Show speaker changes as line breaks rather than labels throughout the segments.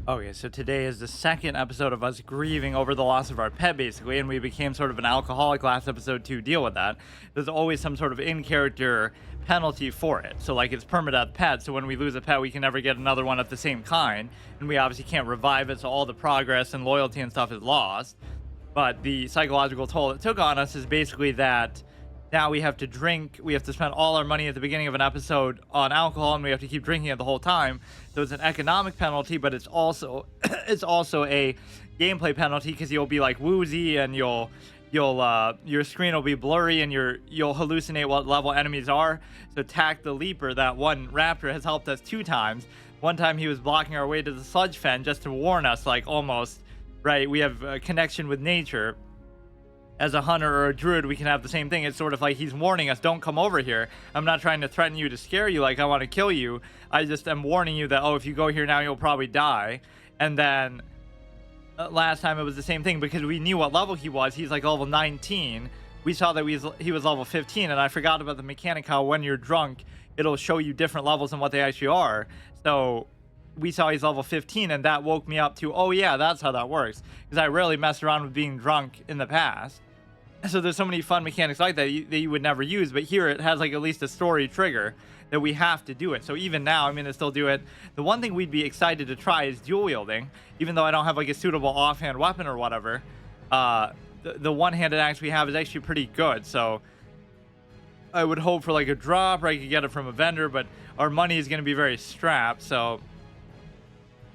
Okay, so today is the second episode of us grieving over the loss of our pet, basically, and we became sort of an alcoholic last episode to deal with that. There's always some sort of in-character penalty for it. So, like, it's permadeath pet, so when we lose a pet, we can never get another one of the same kind, and we obviously can't revive it, so all the progress and loyalty and stuff is lost. But the psychological toll it took on us is basically that now we have to drink, we have to spend all our money at the beginning of an episode on alcohol, and we have to keep drinking it the whole time. So it's an economic penalty, but it's also it's also a gameplay penalty, because you'll be like woozy, and you'll your screen will be blurry, and you'll hallucinate what level enemies are. So Tack the Leaper, that one raptor, has helped us 2 times. One time he was blocking our way to the sludge fen just to warn us, like, almost right, we have a connection with nature. As a hunter or a druid, we can have the same thing. It's sort of like he's warning us, don't come over here. I'm not trying to threaten you to scare you like I want to kill you. I just am warning you that, oh, if you go here now, you'll probably die. And then last time it was the same thing, because we knew what level he was. He's like level 19. We saw that he was level 15, and I forgot about the mechanic how when you're drunk, it'll show you different levels than what they actually are. So we saw he's level 15, and that woke me up to, oh yeah, that's how that works. Because I rarely messed around with being drunk in the past. So there's so many fun mechanics like that that you would never use, but here it has like at least a story trigger that we have to do it. So even now, I'm going to still do it. The one thing we'd be excited to try is dual wielding, even though I don't have like a suitable offhand weapon or whatever. The one-handed axe we have is actually pretty good, so I would hope for like a drop, or I could get it from a vendor, but our money is going to be very strapped, so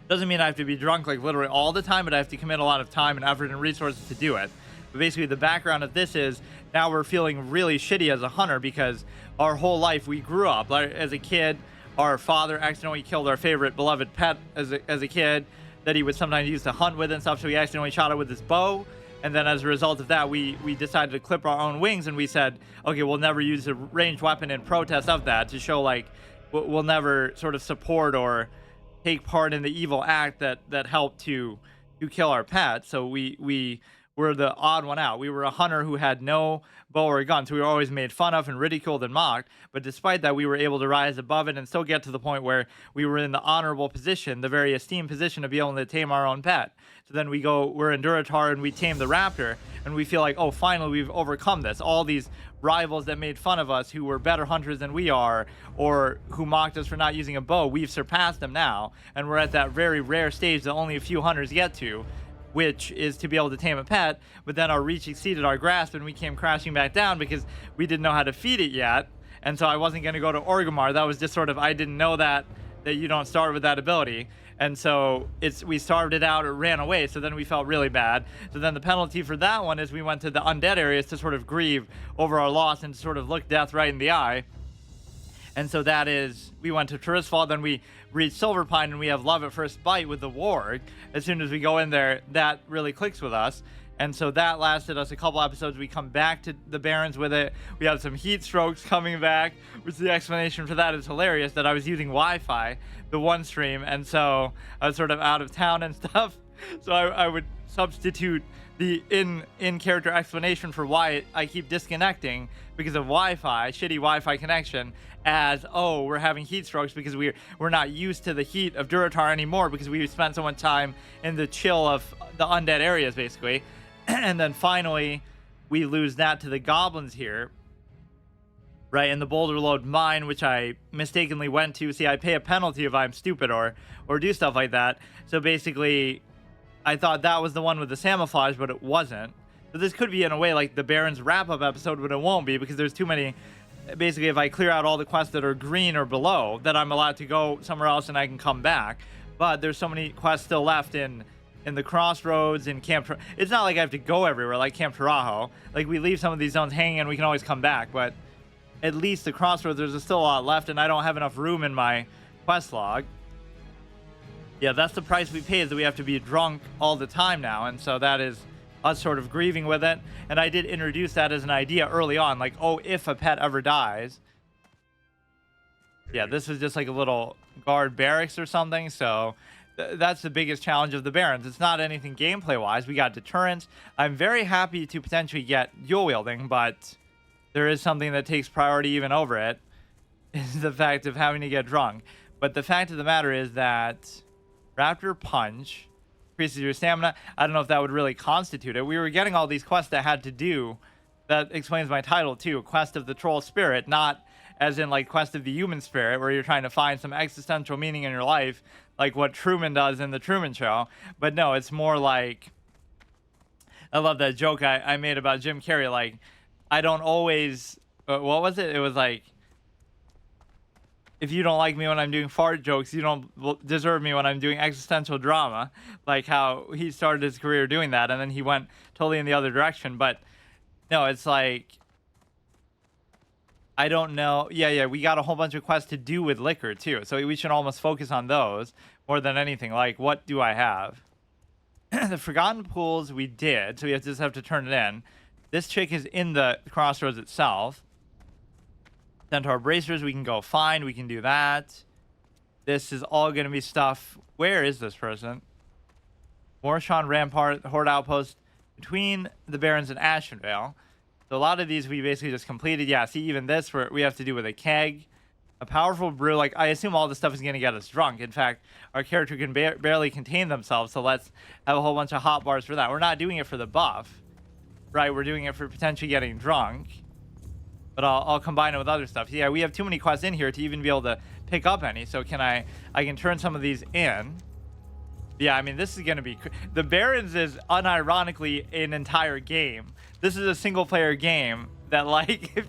doesn't mean I have to be drunk like literally all the time, but I have to commit a lot of time and effort and resources to do it. But basically, the background of this is now we're feeling really shitty as a hunter, because our whole life we grew up like, as a kid. Our father accidentally killed our favorite beloved pet as a kid that he would sometimes use to hunt with and stuff. So he accidentally shot it with his bow. And then as a result of that, we decided to clip our own wings, and we said, okay, we'll never use a ranged weapon in protest of that, to show like we'll never sort of support or take part in the evil act that helped to kill our pet. So we were the odd one out. We were a hunter who had no bow or gun, so we were always made fun of and ridiculed and mocked. But despite that, we were able to rise above it and still get to the point where we were in the honorable position, the very esteemed position, of being able to tame our own pet. So then we're in Duratar, and we tame the raptor, and we feel like, oh, finally we've overcome this. All these rivals that made fun of us, who were better hunters than we are, or who mocked us for not using a bow, we've surpassed them now, and we're at that very rare stage that only a few hunters get to, which is to be able to tame a pet. But then our reach exceeded our grasp, and we came crashing back down because we didn't know how to feed it yet. And so I wasn't going to go to Orgrimmar. That was just sort of, I didn't know that you don't start with that ability. And so we starved it out, or ran away. So then we felt really bad. So then the penalty for that one is we went to the undead areas to sort of grieve over our loss and to sort of look death right in the eye. And so that is, we went to Turisfall, then we reached Silverpine, and we have Love at First Bite with the Warg. As soon as we go in there, that really clicks with us. And so that lasted us a couple episodes. We come back to the Barrens with it. We have some heat strokes coming back, which the explanation for that is hilarious, that I was using Wi-Fi, the one stream, and so I was sort of out of town and stuff. So I would substitute the in-character explanation for why I keep disconnecting because of Wi-Fi, shitty Wi-Fi connection, as, oh, we're having heat strokes because we're not used to the heat of Duratar anymore, because we spent so much time in the chill of the undead areas, basically. And then finally, we lose that to the goblins here, right, in the Boulder Load mine, which I mistakenly went to. See, I pay a penalty if I'm stupid or do stuff like that. So basically, I thought that was the one with the camouflage, but it wasn't. So this could be, in a way, like the Baron's wrap-up episode, but it won't be, because there's too many. Basically, if I clear out all the quests that are green or below, then I'm allowed to go somewhere else and I can come back. But there's so many quests still left in the crossroads, in Camp. It's not like I have to go everywhere like Camp Tarajo. Like, we leave some of these zones hanging and we can always come back. But at least the crossroads, there's still a lot left, and I don't have enough room in my quest log. Yeah, that's the price we pay, is that we have to be drunk all the time now. And so that is us sort of grieving with it. And I did introduce that as an idea early on, like, oh, if a pet ever dies. Yeah, this is just like a little guard barracks or something. So that's the biggest challenge of the Barrens. It's not anything gameplay wise. We got deterrence. I'm very happy to potentially get dual wielding, but there is something that takes priority even over it, is the fact of having to get drunk. But the fact of the matter is that Raptor Punch increases your stamina. I don't know if that would really constitute it. We were getting all these quests that had to do. That explains my title too. Quest of the Troll Spirit, not as in like Quest of the Human Spirit, where you're trying to find some existential meaning in your life, like what Truman does in the Truman Show. But no, it's more like, I love that joke I made about Jim Carrey. Like, I don't always. What was it? It was like, if you don't like me when I'm doing fart jokes, you don't deserve me when I'm doing existential drama. Like how he started his career doing that, and then he went totally in the other direction. But no, it's like, I don't know. Yeah, we got a whole bunch of quests to do with liquor too, so we should almost focus on those more than anything. Like, what do I have? The Forgotten Pools we did, so we just have to turn it in. This chick is in the crossroads itself. Centaur Bracers we can go find. We can do that. This is all going to be stuff. Where is this person? Morshawn Rampart, Horde Outpost between the Barrens and Ashenvale. So a lot of these we basically just completed. Yeah, see, even this we have to do with a keg. A powerful brew. Like, I assume all this stuff is going to get us drunk. In fact, our character can barely contain themselves, so let's have a whole bunch of hot bars for that. We're not doing it for the buff, right? We're doing it for potentially getting drunk. But I'll combine it with other stuff. Yeah, we have too many quests in here to even be able to pick up any. So I can turn some of these in. Yeah, I mean, this is going to be... The Barrens is unironically an entire game. This is a single-player game that, like,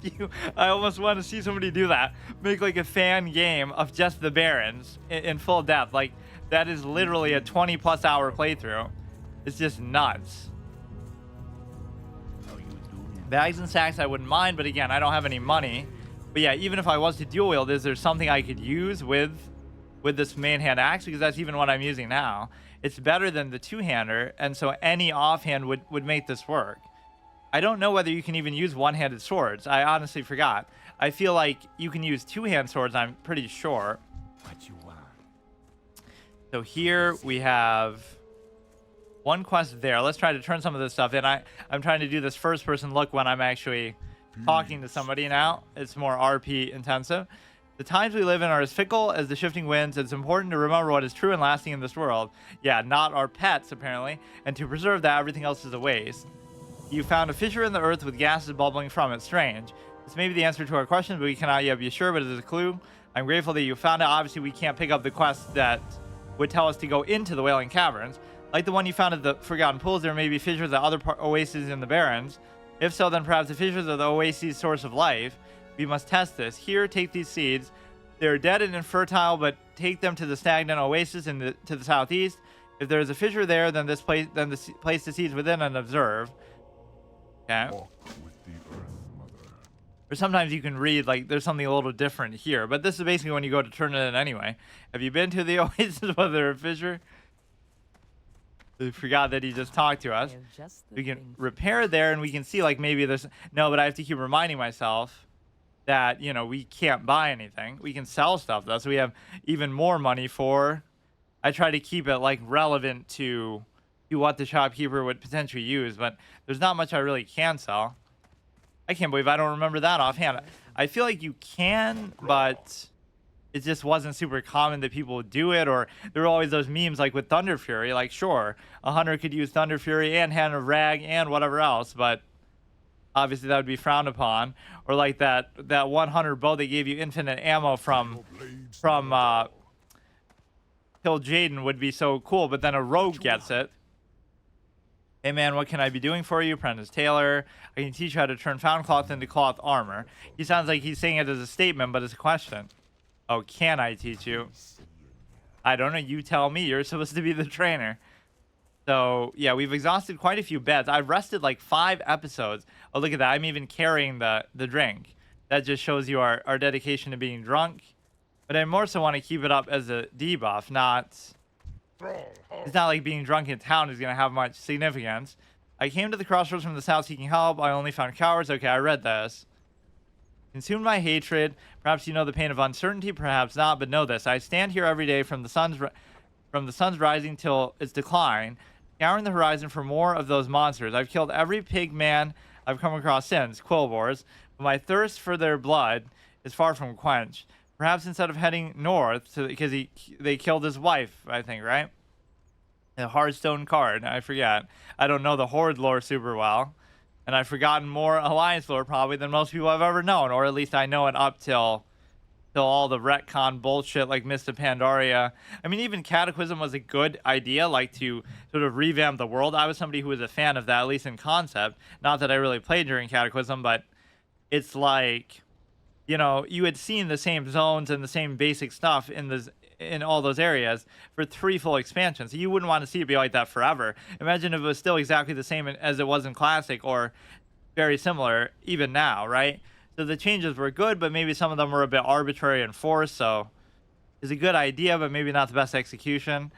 I almost want to see somebody do that. Make, like, a fan game of just the Barrens in full depth. Like, that is literally a 20-plus hour playthrough. It's just nuts. Bags and sacks I wouldn't mind, but again, I don't have any money. But yeah, even if I was to dual wield, is there something I could use with this main hand axe? Because that's even what I'm using now. It's better than the two-hander, and so any offhand would make this work. I don't know whether you can even use one-handed swords. I honestly forgot. I feel like you can use two-hand swords, I'm pretty sure. What you want? So here we have one quest there. Let's try to turn some of this stuff in. I'm trying to do this first-person look when I'm actually talking to somebody now. It's more RP intensive. The times we live in are as fickle as the shifting winds. It's important to remember what is true and lasting in this world. Yeah, not our pets, apparently. And to preserve that, everything else is a waste. You found a fissure in the earth with gases bubbling from it. Strange. This may be the answer to our question, but we cannot yet be sure, but it is a clue. I'm grateful that you found it. Obviously, we can't pick up the quest that would tell us to go into the Wailing Caverns. Like the one you found at the Forgotten Pools, there may be fissures at other oases in the Barrens. If so, then perhaps the fissures are the oasis' source of life. We must test this. Here, take these seeds. They're dead and infertile, but take them to the stagnant oasis to the southeast. If there is a fissure there, then place the seeds within and observe. Okay. Or sometimes you can read, like, there's something a little different here. But this is basically when you go to turn it in anyway. Have you been to the oasis? Was there a fissure? We forgot that he just talked to us. We can repair there, and we can see, like, maybe there's... No, but I have to keep reminding myself that, you know, we can't buy anything. We can sell stuff, though, so we have even more money for... I try to keep it, like, relevant to what the shopkeeper would potentially use, but there's not much I really can sell. I can't believe I don't remember that offhand. I feel like you can, but... it just wasn't super common that people would do it, or there were always those memes like with Thunder Fury, like sure, a hunter could use Thunder Fury and Hand of Rag and whatever else, but obviously that would be frowned upon. Or like that one hunter bow that gave you infinite ammo from Kill Jaden would be so cool, but then a rogue gets it. Hey man, what can I be doing for you? Apprentice Taylor. I can teach you how to turn found cloth into cloth armor. He sounds like he's saying it as a statement, but it's a question. Oh, can I teach you? I don't know. You tell me. You're supposed to be the trainer. So, yeah, we've exhausted quite a few beds. I've rested like 5 episodes. Oh, look at that. I'm even carrying the drink. That just shows you our dedication to being drunk. But I more so want to keep it up as a debuff, not... It's not like being drunk in town is going to have much significance. I came to the crossroads from the south seeking help. I only found cowards. Okay, I read this. Consumed my hatred. Perhaps you know the pain of uncertainty, perhaps not, but know this. I stand here every day from the sun's rising till its decline, scouring the horizon for more of those monsters. I've killed every pig man I've come across since, Quillbores, but my thirst for their blood is far from quenched. Perhaps instead of heading north, because they killed his wife, I think, right? The Hearthstone card, I forget. I don't know the Horde lore super well, and I've forgotten more Alliance lore probably than most people I've ever known, or at least I know it up till all the retcon bullshit like Mist of Pandaria. I mean, even Cataclysm was a good idea, like to sort of revamp the world. I was somebody who was a fan of that, at least in concept. Not that I really played during Cataclysm, but it's like, you had seen the same zones and the same basic stuff in all those areas for 3 full expansions. So you wouldn't want to see it be like that forever. Imagine if it was still exactly the same as it was in Classic, or very similar even now, right? So the changes were good, but maybe some of them were a bit arbitrary and forced. So it's a good idea, but maybe not the best execution.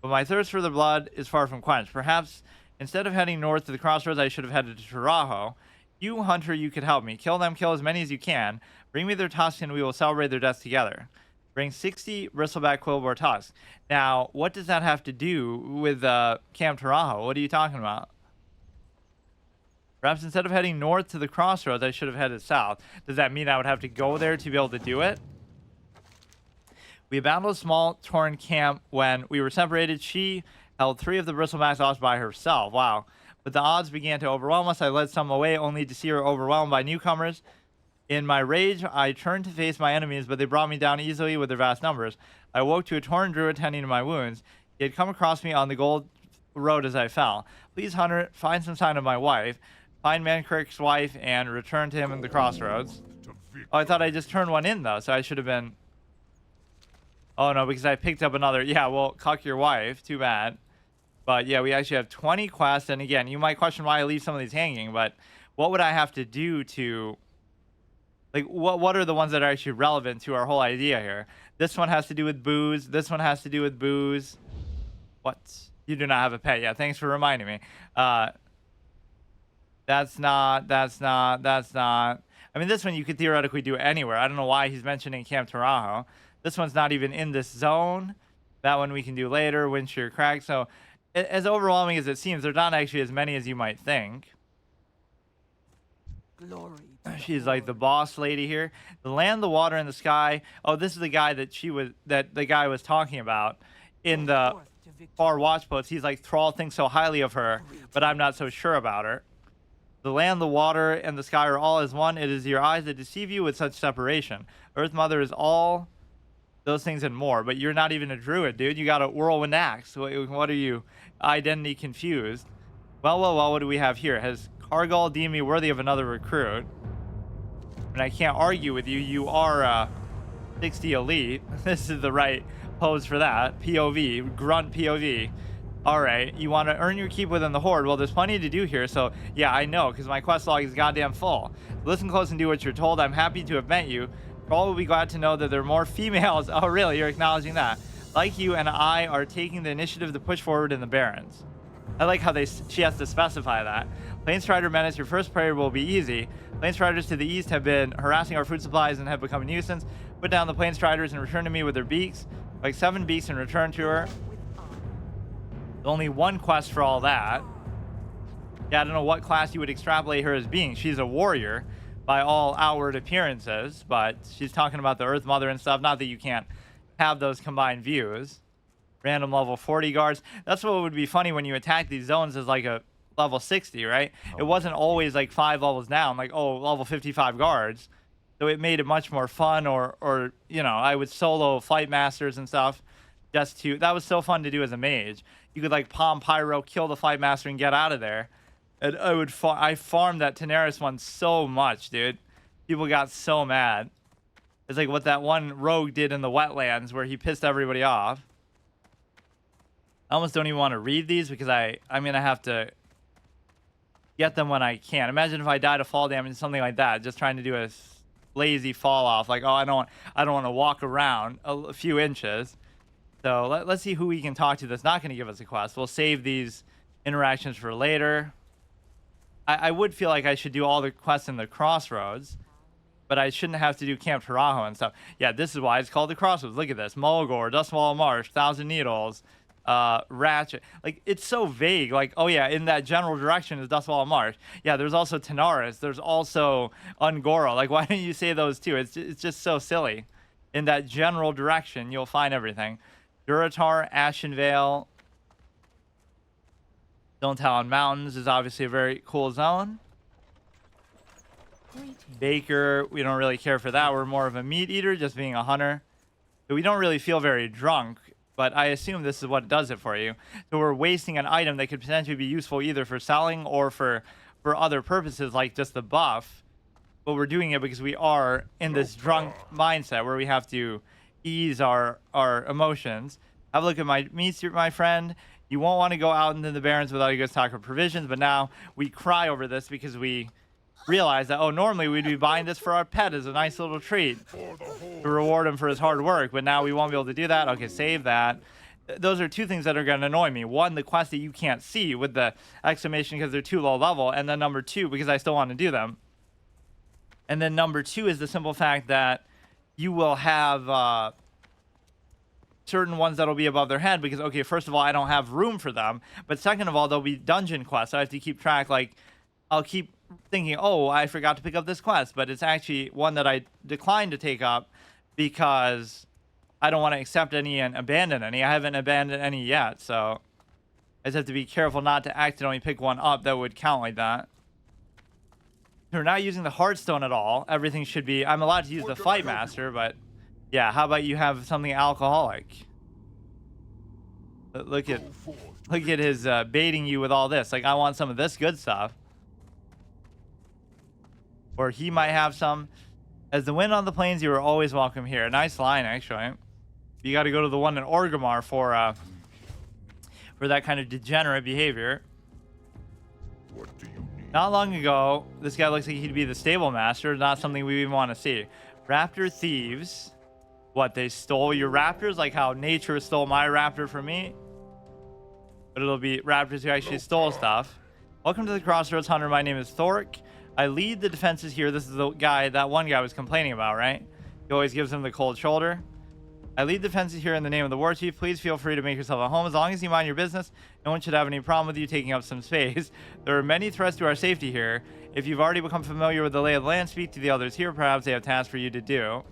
But my thirst for the blood is far from quenched. Perhaps instead of heading north to the crossroads, I should have headed to Tarajo. You, Hunter, you could help me. Kill them, kill as many as you can. Bring me their tusks, and we will celebrate their deaths together. Bring 60 bristleback quillboar tusks. Now, what does that have to do with Camp Tarajo? What are you talking about? Perhaps instead of heading north to the crossroads, I should have headed south. Does that mean I would have to go there to be able to do it? We abandoned a small torn camp when we were separated. She held 3 of the bristlebacks off by herself. Wow. But the odds began to overwhelm us. I led some away only to see her overwhelmed by newcomers. In my rage, I turned to face my enemies, but they brought me down easily with their vast numbers. I woke to a torn druid tending to my wounds. He had come across me on the gold road as I fell. Please, Hunter, find some sign of my wife. Find Mankirk's wife and return to him in the crossroads. Oh, I thought I just turned one in, though, so I should have been... Oh, no, because I picked up another... Yeah, well, cuck your wife. Too bad. But, yeah, we actually have 20 quests. And, again, you might question why I leave some of these hanging, but what would I have to do to... Like, what are the ones that are actually relevant to our whole idea here? This one has to do with booze. This one has to do with booze. What? You do not have a pet. Yeah, thanks for reminding me. That's not. I mean, this one you could theoretically do anywhere. I don't know why he's mentioning Camp Tarajo. This one's not even in this zone. That one we can do later. Windshear Crag. So, as overwhelming as it seems, there's not actually as many as you might think.
Glory.
She's like the boss lady here. The land, the water, and the sky. Oh, this is the guy that the guy was talking about in the far watch post. He's like, Thrall thinks so highly of her, but I'm not so sure about her. The land, the water, and the sky are all as one. It is your eyes that deceive you with such separation. Earth Mother is all those things and more, but you're not even a druid, dude. You got a whirlwind axe. What are you? Identity confused. Well, what do we have here? Has Cargal deemed me worthy of another recruit? And I can't argue with you. You are 60 elite. This is the right pose for that. POV. Grunt POV. Alright, you want to earn your keep within the Horde. Well, there's plenty to do here, so yeah, I know, because my quest log is goddamn full. Listen close and do what you're told. I'm happy to have met you. Thrall will be glad to know that there are more females. Oh, really? You're acknowledging that. Like you and I are taking the initiative to push forward in the Barrens. I like how she has to specify that. Planestrider Menace, your first prayer will be easy. Planestriders to the east have been harassing our food supplies and have become a nuisance. Put down the Planestriders and return to me with their beaks. Like 7 beaks and return to her. Only one quest for all that. Yeah, I don't know what class you would extrapolate her as being. She's a warrior by all outward appearances, but she's talking about the Earth Mother and stuff. Not that you can't have those combined views. Random level 40 guards. That's what would be funny when you attack these zones as like a level 60, right? It wasn't always like 5 levels down, like, oh, level 55 guards. So it made it much more fun, or I would solo flight masters and stuff. That was so fun to do as a mage. You could like palm pyro, kill the flight master, and get out of there. And I farmed that Tenaris one so much, dude. People got so mad. It's like what that one rogue did in the wetlands where he pissed everybody off. I almost don't even want to read these because I'm gonna have to get them when I can. Imagine if I died of fall damage, something like that, just trying to do a lazy fall off. Like, oh, I don't want to walk around a few inches. So let's see who we can talk to that's not going to give us a quest. We'll save these interactions for later. I would feel like I should do all the quests in the Crossroads, but I shouldn't have to do Camp Tarajo and stuff. Yeah, this is why it's called the Crossroads. Look at this. Mulgore, Dustwall Marsh, Thousand Needles, Ratchet. Like, it's so vague. Like, oh yeah, in that general direction is Dustwall Marsh. Yeah, there's also Tenaris. There's also Ungoro. Like, why don't you say those two? It's just so silly. in that general direction, you'll find everything. Duratar, Ashen Vale, Stonetown Mountains is obviously a very cool zone. Baker, we don't really care for that. We're more of a meat eater, just being a hunter. So we don't really feel very drunk, but I assume this is what does it for you. So we're wasting an item that could potentially be useful either for selling or for other purposes, like just the buff. But we're doing it because we are in this drunk mindset where we have to ease our emotions. Have a look at my meat, my friend. You won't want to go out into the barrens without a good stock of provisions, but now we cry over this because we realize that, oh, normally we'd be buying this for our pet as a nice little treat to reward him for his hard work, but now we won't be able to do that. Okay, save that. Those are two things that are going to annoy me. One, the quest that you can't see with the exclamation because they're too low level, and then number two, because I still want to do them. And then number two is the simple fact that you will have certain ones that'll be above their head because, okay, first of all, I don't have room for them, but second of all, there'll be dungeon quests. So I have to keep track. Like, I'll keep thinking, oh, I forgot to pick up this quest, but it's actually one that I declined to take up because I don't want to accept any and abandon any. I haven't abandoned any yet, so I just have to be careful not to accidentally pick one up that would count like that. We're not using the Hearthstone at all. Everything should be... I'm allowed to use the Fight Master, but... yeah, how about you have something alcoholic? Look at his baiting you with all this. Like, I want some of this good stuff. Or he might have some. As the wind on the plains, you are always welcome here. Nice line, actually. You got to go to the one in Orgrimmar for that kind of degenerate behavior.
What do you need?
Not long ago, this guy looks like he'd be the stable master. Not something we even want to see. Raptor thieves. What, they stole your raptors? Like how nature stole my raptor from me? But it'll be raptors who actually stole stuff. Welcome to the Crossroads Hunter. My name is Thork. I lead the defenses here. This is the guy, that one guy was complaining about, right? He always gives him the cold shoulder. I lead defenses here in the name of the war chief. Please feel free to make yourself at home. As long as you mind your business, no one should have any problem with you taking up some space. There are many threats to our safety here. If you've already become familiar with the lay of the land, speak to the others here. Perhaps they have tasks for you to do.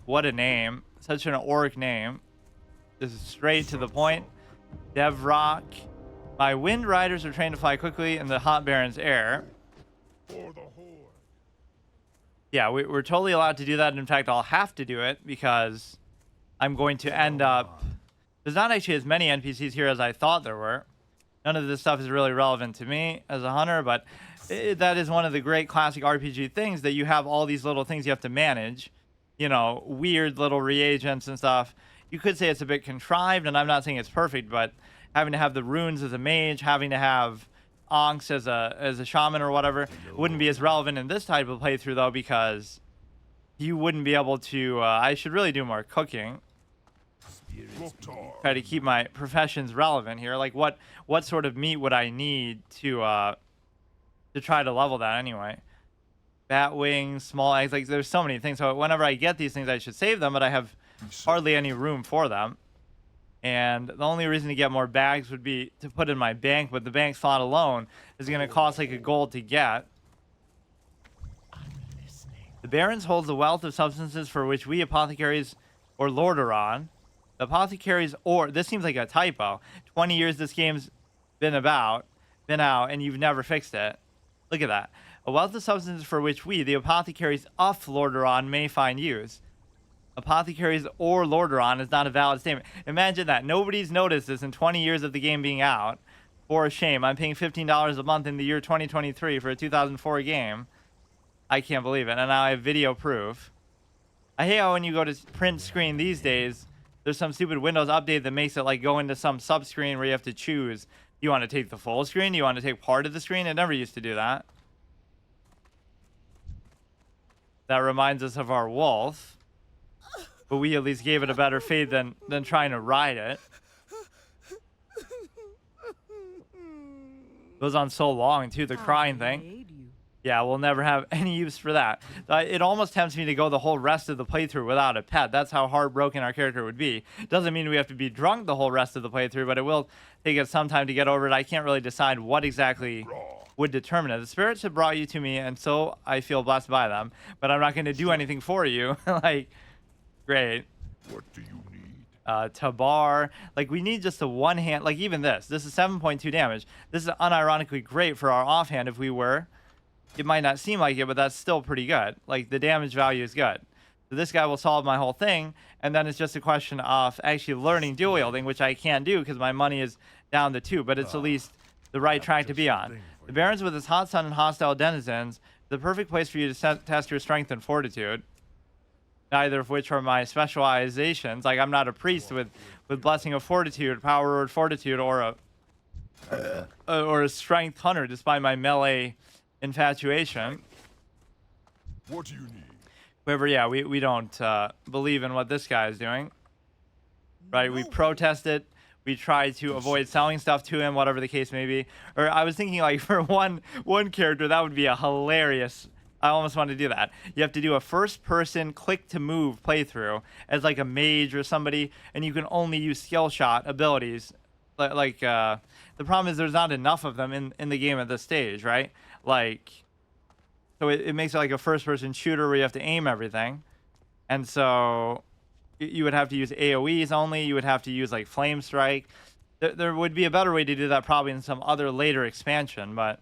What a name. Such an orc name. This is straight to the point. Devrock. My wind riders are trained to fly quickly in the hot barren's air. Yeah, we're totally allowed to do that. In fact, I'll have to do it because I'm going to end up... There's not actually as many NPCs here as I thought there were. None of this stuff is really relevant to me as a hunter, but that is one of the great classic RPG things, that you have all these little things you have to manage. You know, weird little reagents and stuff. You could say it's a bit contrived, and I'm not saying it's perfect, but having to have the runes as a mage, having to have Onks as a shaman or whatever, wouldn't be as relevant in this type of playthrough, though, because you wouldn't be able to... I should really do more cooking. Try to keep my professions relevant here. Like, what sort of meat would I need to try to level that anyway? Bat wings, small eggs, like there's so many things. So whenever I get these things, I should save them, but I have hardly any room for them. And the only reason to get more bags would be to put in my bank, but the bank slot alone is going to cost like a gold to get. The Barrens holds a wealth of substances for which we apothecaries or Lordaeron. The apothecaries, or this seems like a typo. 20 years this game's been out, and you've never fixed it. Look at that. A wealth of substances for which we, the apothecaries of Lordaeron, may find use. Apothecaries or Lordaeron is not a valid statement. Imagine that. Nobody's noticed this in 20 years of the game being out. For a shame. I'm paying $15 a month in the year 2023 for a 2004 game. I can't believe it. And now I have video proof. I hate how when you go to print screen these days, there's some stupid Windows update that makes it like go into some sub-screen where you have to choose. Do you want to take the full screen? Do you want to take part of the screen? It never used to do that. That reminds us of our wolf. But we at least gave it a better fate than trying to ride it. Goes on so long, too, the crying thing. Yeah, we'll never have any use for that. It almost tempts me to go the whole rest of the playthrough without a pet. That's how heartbroken our character would be. Doesn't mean we have to be drunk the whole rest of the playthrough, but it will take us some time to get over it. I can't really decide what exactly would determine it. The spirits have brought you to me, and so I feel blessed by them, but I'm not going to do anything for you. Like, great.
What do you need?
Tabar. Like, we need just a one hand. Like, even this is 7.2 damage. This is unironically great for our offhand if we were. It might not seem like it, but that's still pretty good. Like, the damage value is good. So this guy will solve my whole thing, and then it's just a question of actually learning dual wielding, which I can't do because my money is down to 2, but it's at least the right track to be on. The Barrens with its hot sun and hostile denizens, the perfect place for you to test your strength and fortitude. Neither of which are my specializations. Like, I'm not a priest with blessing of fortitude, power of fortitude, or a strength hunter, despite my melee infatuation.
What do you need?
However, yeah, we don't believe in what this guy is doing. Right? We protest it. We try to avoid selling stuff to him, whatever the case may be. Or I was thinking, like, for one character, that would be a hilarious. I almost want to do that. You have to do a first-person click-to-move playthrough as, like, a mage or somebody, and you can only use skill shot abilities. Like, the problem is there's not enough of them in the game at this stage, right? Like, so it makes it like a first-person shooter where you have to aim everything. And so you would have to use AoEs only. You would have to use, like, Flame Strike. There would be a better way to do that probably in some other later expansion, but...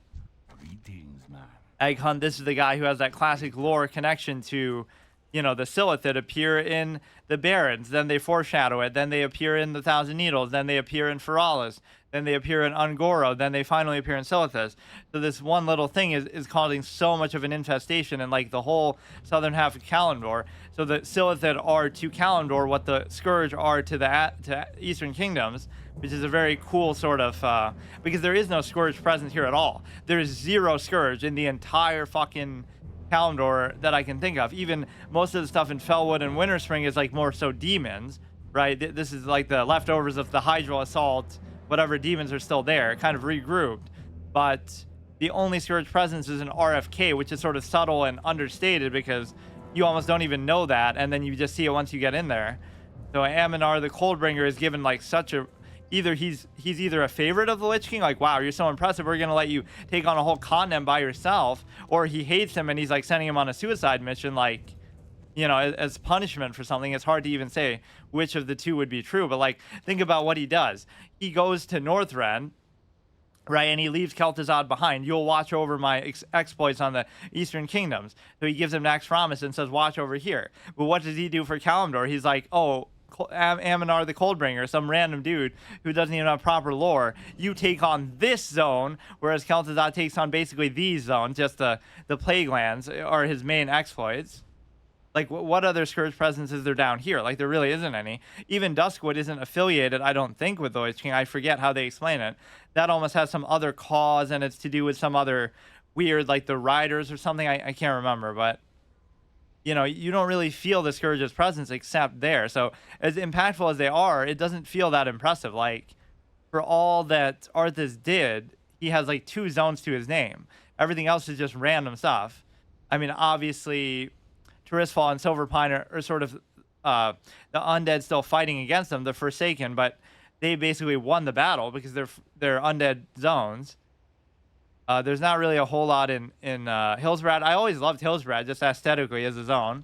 Greetings, man.
Egg Hunt, this is the guy who has that classic lore connection to, you know, the Silith that appear in the Barrens. Then they foreshadow it. Then they appear in the Thousand Needles. Then they appear in Feralis. Then they appear in Ungoro. Then they finally appear in Silithus. So this one little thing is causing so much of an infestation in, like, the whole southern half of Kalimdor. So the Silithid are to Kalimdor what the Scourge are to the Eastern Kingdoms, which is a very cool sort of, because there is no Scourge presence here at all. There is 0 Scourge in the entire fucking Kalimdor that I can think of. Even most of the stuff in Felwood and Winterspring is, like, more so demons, right? This is like the leftovers of the Hydral Assault, whatever demons are still there, kind of regrouped. But the only Scourge presence is an RFK, which is sort of subtle and understated because you almost don't even know that, and then you just see it once you get in there. So Aminar the Coldbringer is given, like, such a... Either he's either a favorite of the Lich King, like, wow, you're so impressive, we're gonna let you take on a whole continent by yourself, or he hates him and he's, like, sending him on a suicide mission, like, you know, as punishment for something. It's hard to even say which of the two would be true, but, like, think about what he does. He goes to Northrend, right, and he leaves Kel'Thuzad behind. You'll watch over my exploits on the Eastern Kingdoms. So he gives him Nax Promise and says, watch over here. But what does he do for Kalimdor? He's like, oh, Aminar the Coldbringer, some random dude who doesn't even have proper lore. You take on this zone, whereas Kel'Thuzad takes on basically these zones. Just the Plague Lands are his main exploits. Like, what other Scourge presence is there down here? Like, there really isn't any. Even Duskwood isn't affiliated, I don't think, with the Lich King. I forget how they explain it. That almost has some other cause, and it's to do with some other weird, like, the Riders or something. I can't remember, but... You know, you don't really feel the Scourge's presence except there. So as impactful as they are, it doesn't feel that impressive. Like, for all that Arthas did, he has, like, 2 zones to his name. Everything else is just random stuff. I mean, obviously, Tirisfal and Silverpine are sort of the undead still fighting against them, the Forsaken, but they basically won the battle because they're undead zones. There's not really a whole lot in Hillsbrad. I always loved Hillsbrad, just aesthetically as a zone.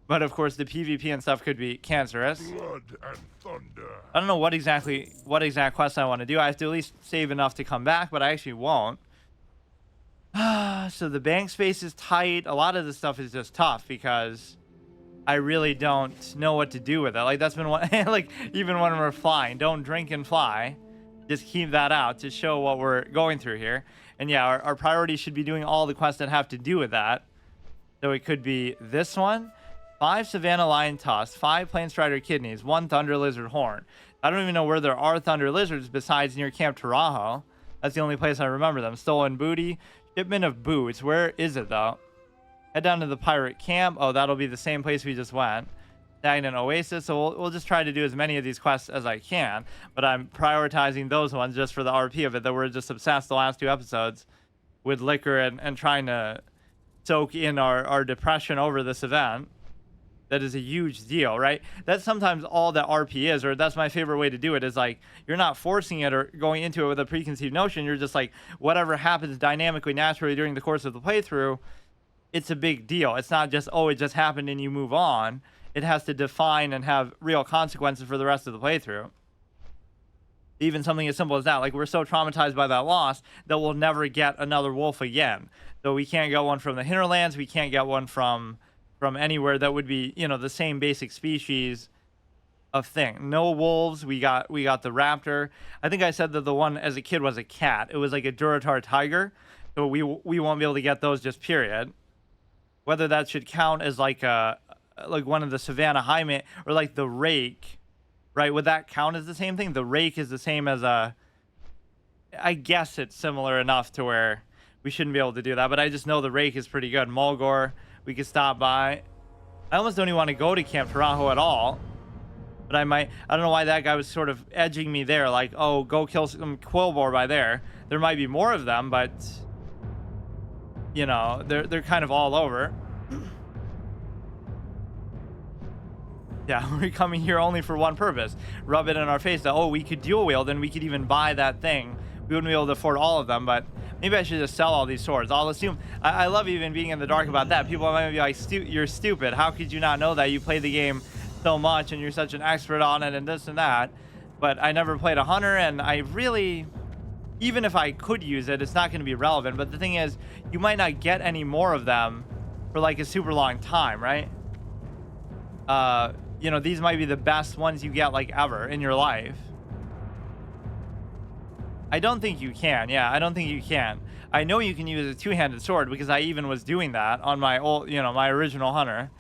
But, of course, the PvP and stuff could be cancerous.
Blood and thunder.
I don't know what exact quest I want to do. I have to at least save enough to come back, but I actually won't. So the bank space is tight. A lot of the stuff is just tough because I really don't know what to do with it. Like, that's been one... like, even when we're flying, don't drink and fly. Just keep that out to show what we're going through here. And yeah, our priority should be doing all the quests that have to do with that. So it could be this one. 5 Savannah Lion Tusk, 5 Plainstrider Kidneys, 1 Thunder Lizard Horn. I don't even know where there are Thunder Lizards besides near Camp Tarajo. That's the only place I remember them. Stolen Booty. Shipment of Boots. Where is it, though? Head down to the Pirate Camp. Oh, that'll be the same place we just went. Stagnant Oasis. So we'll just try to do as many of these quests as I can, but I'm prioritizing those ones just for the RP of it that we're just obsessed the last 2 episodes. with liquor and trying to soak in our depression over this event. That is a huge deal, right? That's sometimes all that RP is, or that's my favorite way to do it, is like you're not forcing it or going into it with a preconceived notion. You're just like, whatever happens dynamically, naturally during the course of the playthrough, it's a big deal. It's not just, oh, it just happened and you move on. It has to define and have real consequences for the rest of the playthrough. Even something as simple as that, like we're so traumatized by that loss that we'll never get another wolf again. So we can't get one from the hinterlands. We can't get one from anywhere that would be, you know, the same basic species of thing. No wolves. We got the raptor. I think I said that the one as a kid was a cat. It was like a Duratar tiger. So we won't be able to get those, just period. Whether that should count as like one of the Savannah Hymen or like the rake, right? Would that count as the same thing? The rake is the same as I guess it's similar enough to where we shouldn't be able to do that, but I just know the rake is pretty good. Mulgore, we could stop by. I almost don't even want to go to Camp Taranjo at all, but I don't know why that guy was sort of edging me there, like, oh, go kill some quillboar by there. There might be more of them, but you know, they're kind of all over. Yeah, we're coming here only for one purpose. Rub it in our face that, oh, we could dual wield and we could even buy that thing. We wouldn't be able to afford all of them, but maybe I should just sell all these swords. I'll assume. I love even being in the dark about that. People might be like, you're stupid. How could you not know that? You play the game so much and you're such an expert on it and this and that. But I never played a hunter, and I really, even if I could use it, it's not going to be relevant. But the thing is, you might not get any more of them for like a super long time, right? You know, these might be the best ones you get like ever in your life. I don't think you can. Yeah, I don't think you can. I know you can use a two-handed sword because I even was doing that on my old, you know, my original hunter.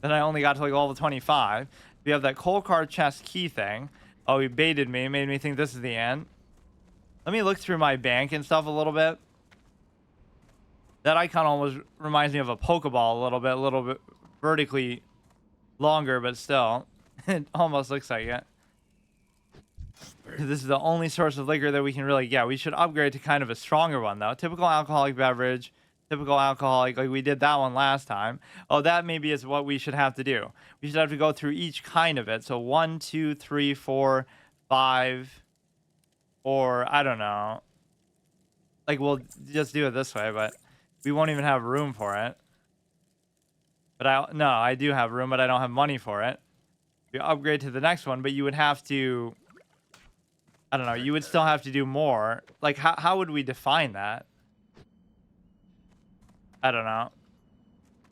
Then I only got to like level 25. We have that coal car chest key thing. Oh, he baited me, made me think this is the end. Let me look through my bank and stuff a little bit. That icon almost reminds me of a Pokeball a little bit vertically longer, but still, it almost looks like it. This is the only source of liquor that we can really get. We should upgrade to kind of a stronger one, though. Typical alcoholic beverage. Typical alcoholic, like we did that one last time. Oh, that maybe is what we should have to do. We should have to go through each kind of it. So 1, 2, 3, 4, 5, or I don't know. Like we'll just do it this way, but we won't even have room for it. But I do have room, but I don't have money for it. We upgrade to the next one, but you would have to, I don't know, you would still have to do more. Like, how would we define that? I don't know.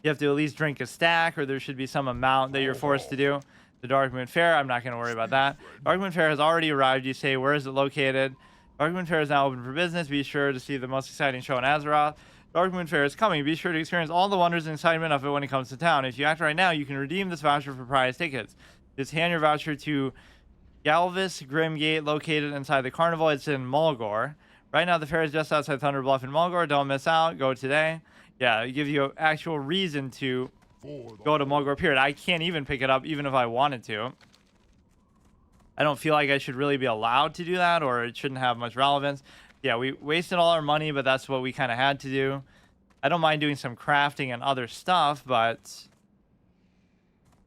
You have to at least drink a stack, or there should be some amount that you're forced to do. The Darkmoon Fair, I'm not going to worry about that. Darkmoon Fair has already arrived. You say, where is it located? Darkmoon Fair is now open for business. Be sure to see the most exciting show in Azeroth. Darkmoon Fair is coming. Be sure to experience all the wonders and excitement of it when it comes to town. If you act right now, you can redeem this voucher for prize tickets. Just hand your voucher to Galvis Grimgate, located inside the carnival. It's in Mulgore. Right now, the fair is just outside Thunder Bluff in Mulgore. Don't miss out. Go today. Yeah, it gives you an actual reason to go to Mulgore, period. I can't even pick it up, even if I wanted to. I don't feel like I should really be allowed to do that, or it shouldn't have much relevance. Yeah, we wasted all our money, but that's what we kind of had to do. I don't mind doing some crafting and other stuff, but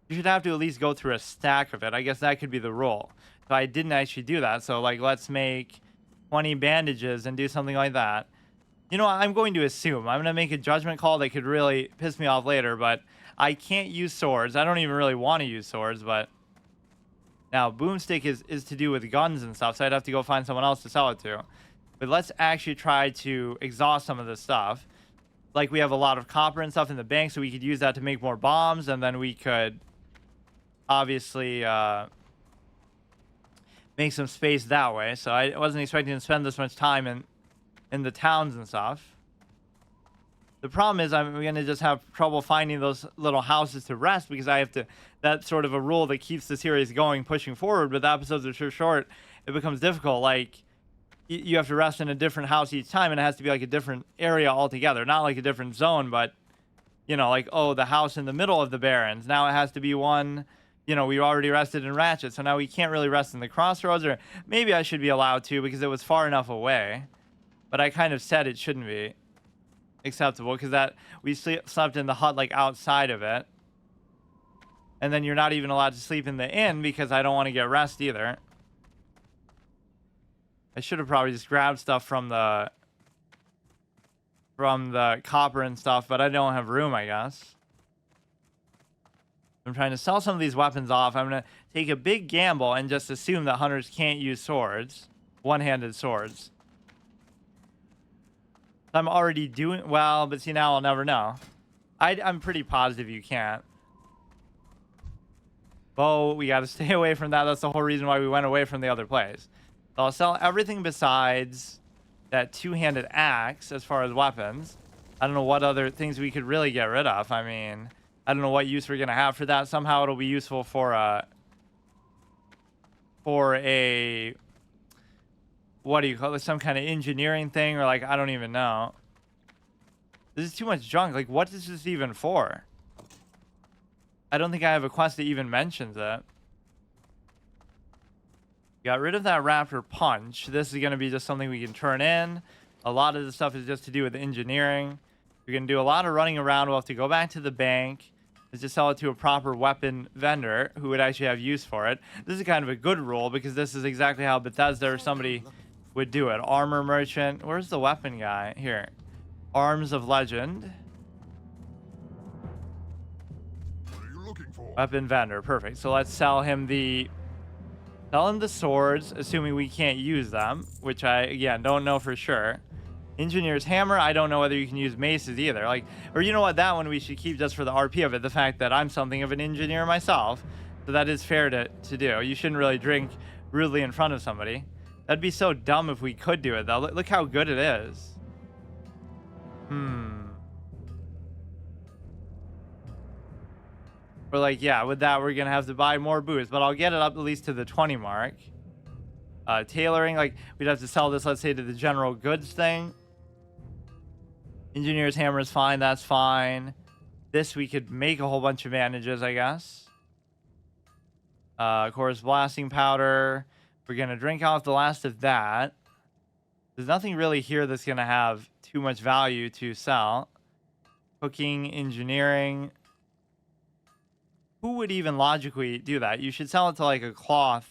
you should have to at least go through a stack of it. I guess that could be the rule. So I didn't actually do that. So, like, let's make 20 bandages and do something like that. You know, I'm going to assume. I'm going to make a judgment call that could really piss me off later, but I can't use swords. I don't even really want to use swords, but now boomstick is to do with guns and stuff, so I'd have to go find someone else to sell it to. But let's actually try to exhaust some of this stuff. Like, we have a lot of copper and stuff in the bank, so we could use that to make more bombs, and then we could obviously make some space that way. So I wasn't expecting to spend this much time in the towns and stuff. The problem is I'm going to just have trouble finding those little houses to rest, because I have to, that's sort of a rule that keeps the series going, pushing forward, but the episodes are so short, it becomes difficult. Like, you have to rest in a different house each time, and it has to be like a different area altogether. Not like a different zone, but, you know, like, oh, the house in the middle of the Barrens. Now it has to be one, you know, we already rested in Ratchet, so now we can't really rest in the Crossroads, or maybe I should be allowed to because it was far enough away. But I kind of said it shouldn't be. acceptable because that we slept in the hut like outside of it. And then you're not even allowed to sleep in the inn because I don't want to get rest either. I should have probably just grabbed stuff from the copper and stuff, but I don't have room, I guess. I'm trying to sell some of these weapons off. I'm going to take a big gamble and just assume that hunters can't use swords, one-handed swords. I'm already doing well, but see, now I'll never know. I'm pretty positive you can't. Bow, we got to stay away from that. That's the whole reason why we went away from the other place. So I'll sell everything besides that two-handed axe as far as weapons. I don't know what other things we could really get rid of. I mean, I don't know what use we're going to have for that. Somehow it'll be useful for a what do you call it? Some kind of engineering thing, or like, I don't even know. This is too much junk. Like, what is this even for? I don't think I have a quest that even mentions it. Got rid of that raptor punch. This is going to be just something we can turn in. A lot of the stuff is just to do with engineering. We're going to do a lot of running around. We'll have to go back to the bank. Let's just sell it to a proper weapon vendor who would actually have use for it. This is kind of a good rule because this is exactly how Bethesda or somebody would do it. Armor merchant. Where's the weapon guy? Here. Arms of Legend. Weapon vendor, perfect. So let's sell him the swords, assuming we can't use them, which I again don't know for sure. Engineer's hammer, I don't know whether you can use maces either. Like, or you know what, that one we should keep just for the RP of it. The fact that I'm something of an engineer myself, so that is fair to do. You shouldn't really drink rudely in front of somebody. That'd be so dumb if we could do it though. Look how good it is. Or like, yeah, with that, we're going to have to buy more booze, but I'll get it up at least to the 20 mark. Tailoring, like, we'd have to sell this, let's say, to the general goods thing. Engineer's hammer is fine. That's fine. This, we could make a whole bunch of bandages, I guess. Of course, blasting powder. We're going to drink off the last of that. There's nothing really here that's going to have too much value to sell. Cooking, engineering. Who would even logically do that? You should sell it to like a cloth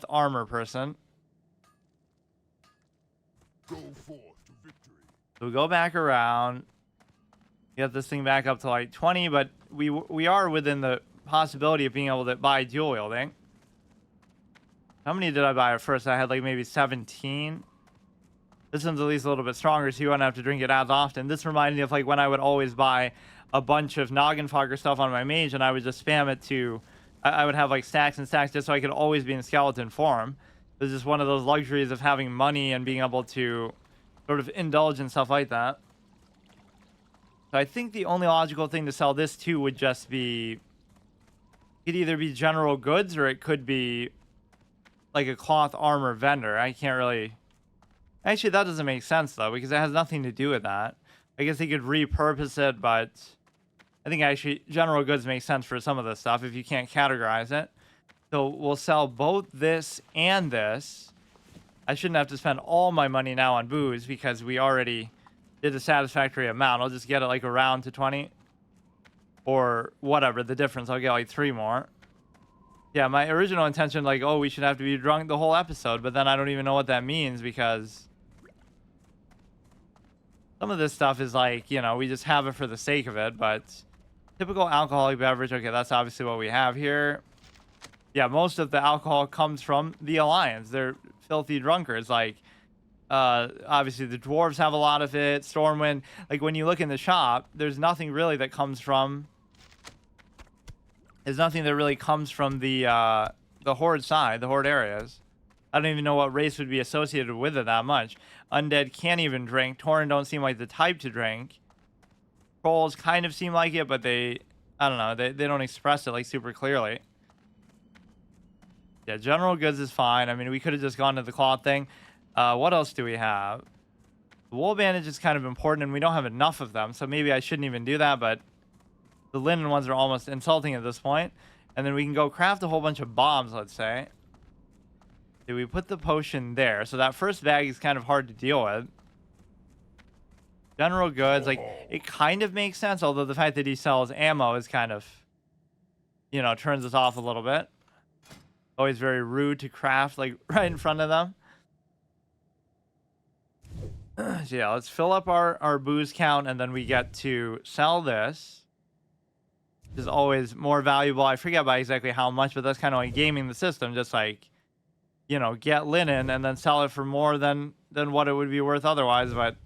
armor person.
Go forth to victory.
So we go back around, get this thing back up to like 20, but we are within the possibility of being able to buy dual wielding. How many did I buy at first? I had like maybe 17. This one's at least a little bit stronger, so you won't have to drink it as often. This reminds me of like when I would always buy a bunch of noggin fogger stuff on my mage, and I would just spam it to... I would have like stacks and stacks just so I could always be in skeleton form. This is one of those luxuries of having money and being able to sort of indulge in stuff like that. So I think the only logical thing to sell this to would just be... It could either be general goods or it could be like a cloth armor vendor. I can't really... Actually, that doesn't make sense though, because it has nothing to do with that. I guess he could repurpose it, but I think actually general goods make sense for some of this stuff if you can't categorize it. So we'll sell both this and this. I shouldn't have to spend all my money now on booze because we already did a satisfactory amount. I'll just get it like around to 20 or whatever the difference. I'll get like 3 more. Yeah, my original intention, like, oh, we should have to be drunk the whole episode, but then I don't even know what that means because some of this stuff is like, you know, we just have it for the sake of it, but typical alcoholic beverage. Okay, that's obviously what we have here. Yeah, most of the alcohol comes from the Alliance. They're filthy drunkards. Like, obviously the dwarves have a lot of it. Stormwind. Like, when you look in the shop, there's nothing really that comes from... There's nothing that really comes from the Horde side, the Horde areas. I don't even know what race would be associated with it that much. Undead can't even drink. Tauren don't seem like the type to drink. Trolls kind of seem like it, but they... I don't know. They don't express it, like, super clearly. Yeah, general goods is fine. I mean, we could have just gone to the cloth thing. What else do we have? The wool bandage is kind of important, and we don't have enough of them, so maybe I shouldn't even do that, but the linen ones are almost insulting at this point. And then we can go craft a whole bunch of bombs, let's say. Do we put the potion there? So that first bag is kind of hard to deal with. General goods, like, it kind of makes sense, although the fact that he sells ammo is kind of, turns us off a little bit. Always very rude to craft, like, right in front of them. So yeah, let's fill up our booze count, and then we get to sell this. Is always more valuable. I forget by exactly how much, but that's kind of like gaming the system. Just like, get linen and then sell it for more than what it would be worth otherwise. But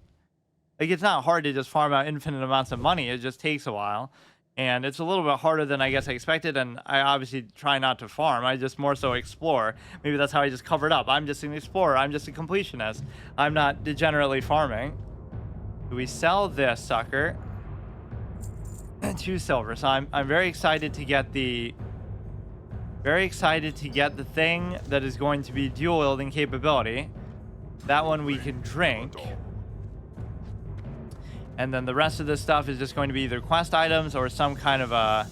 like, it's not hard to just farm out infinite amounts of money. It just takes a while, and it's a little bit harder than I guess I expected. And I obviously try not to farm. I just more so explore. Maybe that's how I just covered up. I'm just an explorer. I'm just a completionist. I'm not degenerately farming. Do we sell this sucker? 2 silver. So I'm very excited to get the thing that is going to be dual wielding capability. That one we can drink. And then the rest of this stuff is just going to be either quest items or some kind of a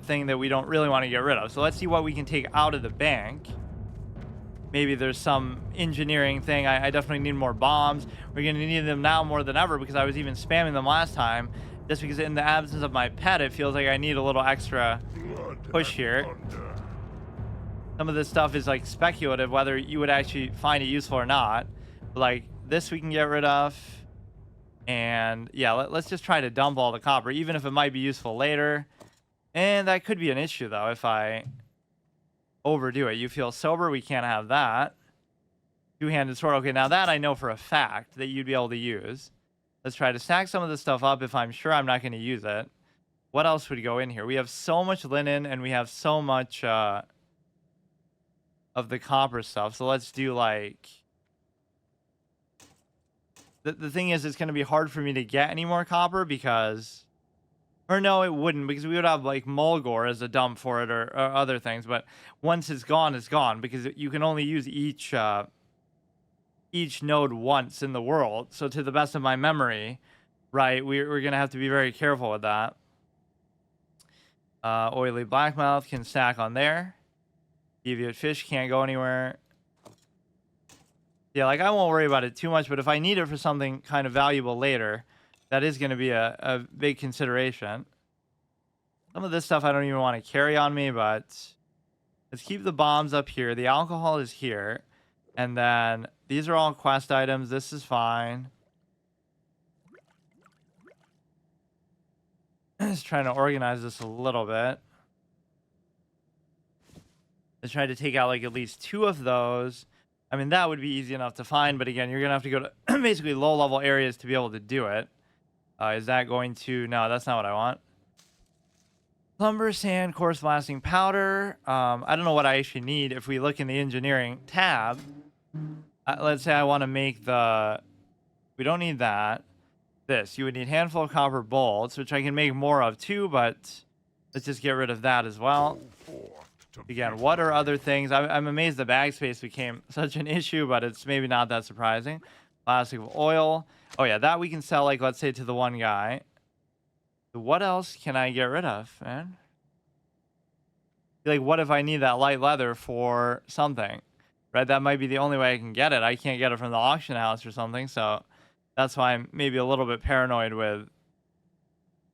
thing that we don't really want to get rid of. So let's see what we can take out of the bank. Maybe there's some engineering thing. I definitely need more bombs. We're going to need them now more than ever because I was even spamming them last time. Just because in the absence of my pet, it feels like I need a little extra push here. Some of this stuff is like speculative, whether you would actually find it useful or not. But like this we can get rid of. And yeah, let's just try to dump all the copper, even if it might be useful later. And that could be an issue though if I overdo it. You feel sober, we can't have that. Two-handed sword. Okay, now that I know for a fact that you'd be able to use. Let's try to stack some of this stuff up if I'm sure I'm not going to use it. What else would go in here? We have so much linen and we have so much of the copper stuff. So let's do like... The thing is, it's going to be hard for me to get any more copper because... Or no, it wouldn't, because we would have like Mulgore as a dump for it or other things. But once it's gone because you can only use each node once in the world. So to the best of my memory, right, we're going to have to be very careful with that. Oily Blackmouth can stack on there. Deviate Fish can't go anywhere. Yeah, like I won't worry about it too much, but if I need it for something kind of valuable later, that is going to be a big consideration. Some of this stuff I don't even want to carry on me, but let's keep the bombs up here. The alcohol is here. And then these are all quest items. This is fine. Just trying to organize this a little bit. Let's try to take out like at least 2 of those. I mean, that would be easy enough to find, but again, you're going to have to go to basically low-level areas to be able to do it. Is that going to... No, that's not what I want. Lumber, sand, coarse blasting powder. I don't know what I actually need. If we look in the engineering tab, let's say I want to make the... We don't need that. This. You would need handful of copper bolts, which I can make more of too, but let's just get rid of that as well. Again, what are other things? I'm amazed the bag space became such an issue, but it's maybe not that surprising. Plastic of oil. Oh yeah, that we can sell, like, let's say to the one guy. What else can I get rid of, man? Like, what if I need that light leather for something? Right, that might be the only way I can get it. I can't get it from the auction house or something, so that's why I'm maybe a little bit paranoid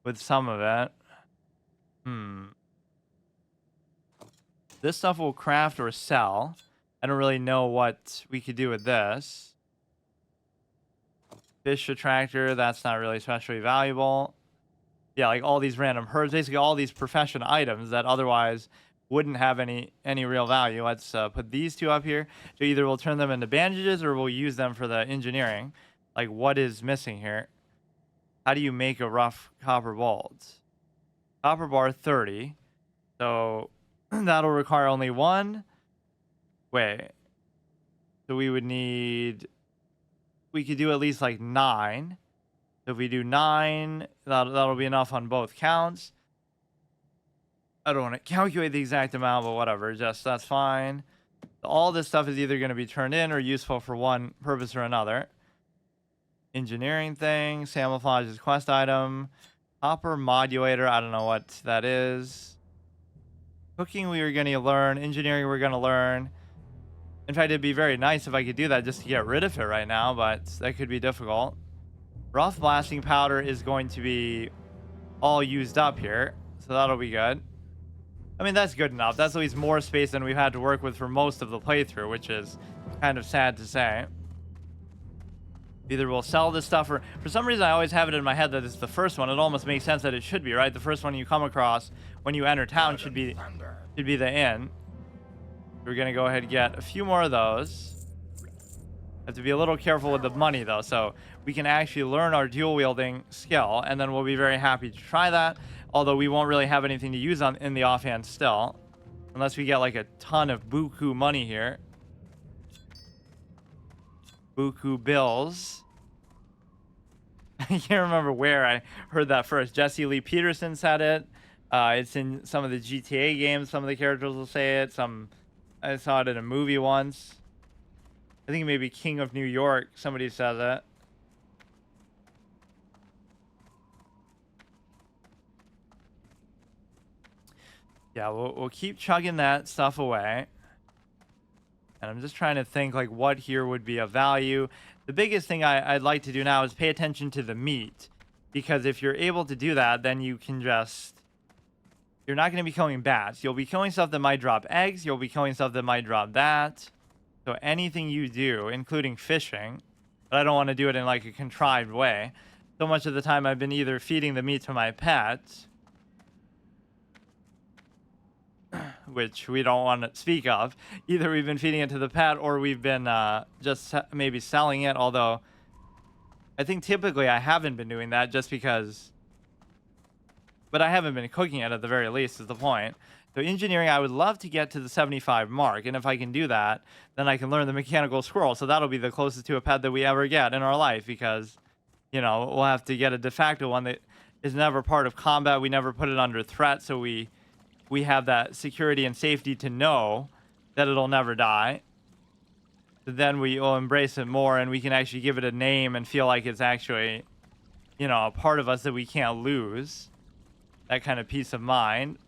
with some of it. This stuff will craft or sell. I don't really know what we could do with this. Fish attractor, that's not really especially valuable. Yeah, like all these random herbs, basically all these profession items that otherwise wouldn't have any real value. Let's put these 2 up here. So either we'll turn them into bandages or we'll use them for the engineering. Like, what is missing here? How do you make a rough copper bolt? Copper bar 30. So that'll require only 1. Wait. So we would need... We could do at least like 9. So if we do 9, that'll be enough on both counts. I don't want to calculate the exact amount, but whatever. Just that's fine. All this stuff is either going to be turned in or useful for one purpose or another. Engineering thing. Camouflage is quest item. Copper modulator. I don't know what that is. Cooking we were going to learn. Engineering we're going to learn. In fact, it'd be very nice if I could do that just to get rid of it right now, but that could be difficult. Rough blasting powder is going to be all used up here, so that'll be good. I mean, that's good enough. That's at least more space than we've had to work with for most of the playthrough, which is kind of sad to say. Either we'll sell this stuff, or for some reason I always have it in my head that it's the first one. It almost makes sense that it should be, right? The first one you come across when you enter town should be the inn. We're gonna go ahead and get a few more of those. Have to be a little careful with the money though, so we can actually learn our dual wielding skill, and then we'll be very happy to try that. Although we won't really have anything to use on in the offhand still, unless we get like a ton of buku money here. Buku bills. I can't remember where I heard that first. Jesse Lee Peterson said it. It's in some of the GTA games. Some of the characters will say it. I saw it in a movie once. I think maybe King of New York. Somebody says it. Yeah, we'll keep chugging that stuff away. And I'm just trying to think like what here would be of value. The biggest thing I'd like to do now is pay attention to the meat. Because if you're able to do that, then you can just... You're not going to be killing bats. You'll be killing stuff that might drop eggs. You'll be killing stuff that might drop that. So anything you do, including fishing, but I don't want to do it in like a contrived way. So much of the time I've been either feeding the meat to my pet, which we don't want to speak of. Either we've been feeding it to the pet or we've been just maybe selling it. Although I think typically I haven't been doing that just because... But I haven't been cooking it at the very least is the point. So engineering, I would love to get to the 75 mark. And if I can do that, then I can learn the mechanical squirrel. So that'll be the closest to a pet that we ever get in our life. Because, you know, we'll have to get a de facto one that is never part of combat. We never put it under threat. So we have that security and safety to know that it'll never die. So then we will embrace it more and we can actually give it a name and feel like it's actually, you know, a part of us that we can't lose. That kind of peace of mind.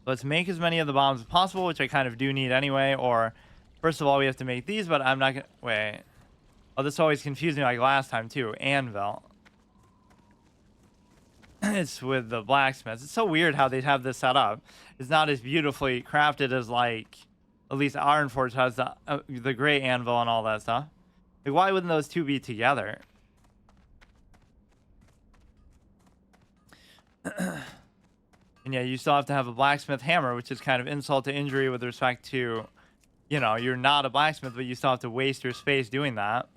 Let's make as many of the bombs as possible, which I kind of do need anyway. Or, first of all, we have to make these, but I'm not going to... Wait. Oh, this always confused me like last time, too. Anvil. It's with the blacksmiths. It's so weird how they have this set up. It's not as beautifully crafted as, like, at least Ironforge has the gray anvil and all that stuff. Like, why wouldn't those two be together? And yeah, you still have to have a blacksmith hammer, which is kind of insult to injury with respect to, you know, you're not a blacksmith, but you still have to waste your space doing that.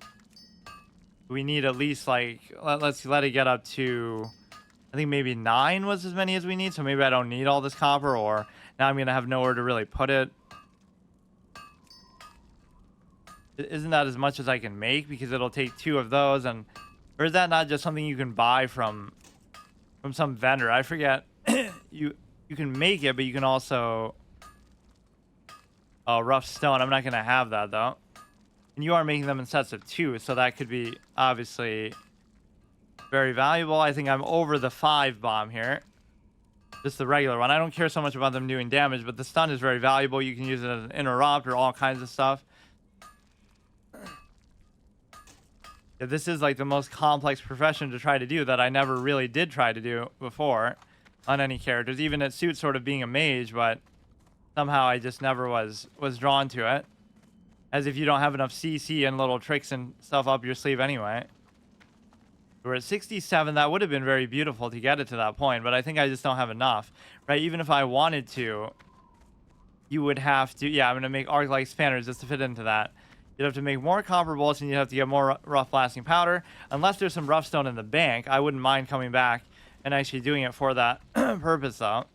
We need at least, like, let's let it get up to, I think maybe 9 was as many as we need, so maybe I don't need all this copper, or now I'm going to have nowhere to really put it. Isn't that as much as I can make? Because it'll take 2 of those, and, or is that not just something you can buy from some vendor? I forget. you can make it, but you can also... Oh, rough stone. I'm not going to have that, though. And you are making them in sets of 2, so that could be obviously very valuable. I think I'm over the 5 bomb here. Just the regular one. I don't care so much about them doing damage, but the stun is very valuable. You can use it as an interrupt or all kinds of stuff. Yeah, this is like the most complex profession to try to do that I never really did try to do before on any characters. Even it suits sort of being a mage, but somehow I just never was drawn to it. As if you don't have enough CC and little tricks and stuff up your sleeve anyway. We're at 67. That would have been very beautiful to get it to that point, but I think I just don't have enough, right? Even if I wanted to, you would have to... Yeah, I'm going to make arc-like spanners just to fit into that. You'd have to make more copper bolts, and you'd have to get more rough blasting powder. Unless there's some rough stone in the bank, I wouldn't mind coming back and actually doing it for that purpose, though.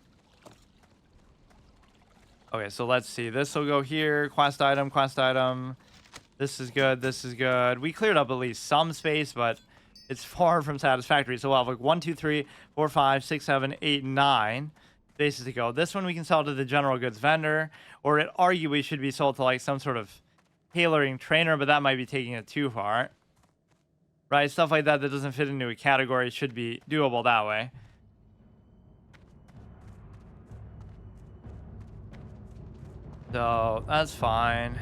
Okay, so let's see. This will go here. Quest item, quest item. This is good. This is good. We cleared up at least some space, but it's far from satisfactory. So we'll have like 1, 2, 3, 4, 5, 6, 7, 8, 9 spaces to go. This one we can sell to the general goods vendor, or it arguably should be sold to like some sort of tailoring trainer, but that might be taking it too far. Right? Stuff like that that doesn't fit into a category should be doable that way. So that's fine.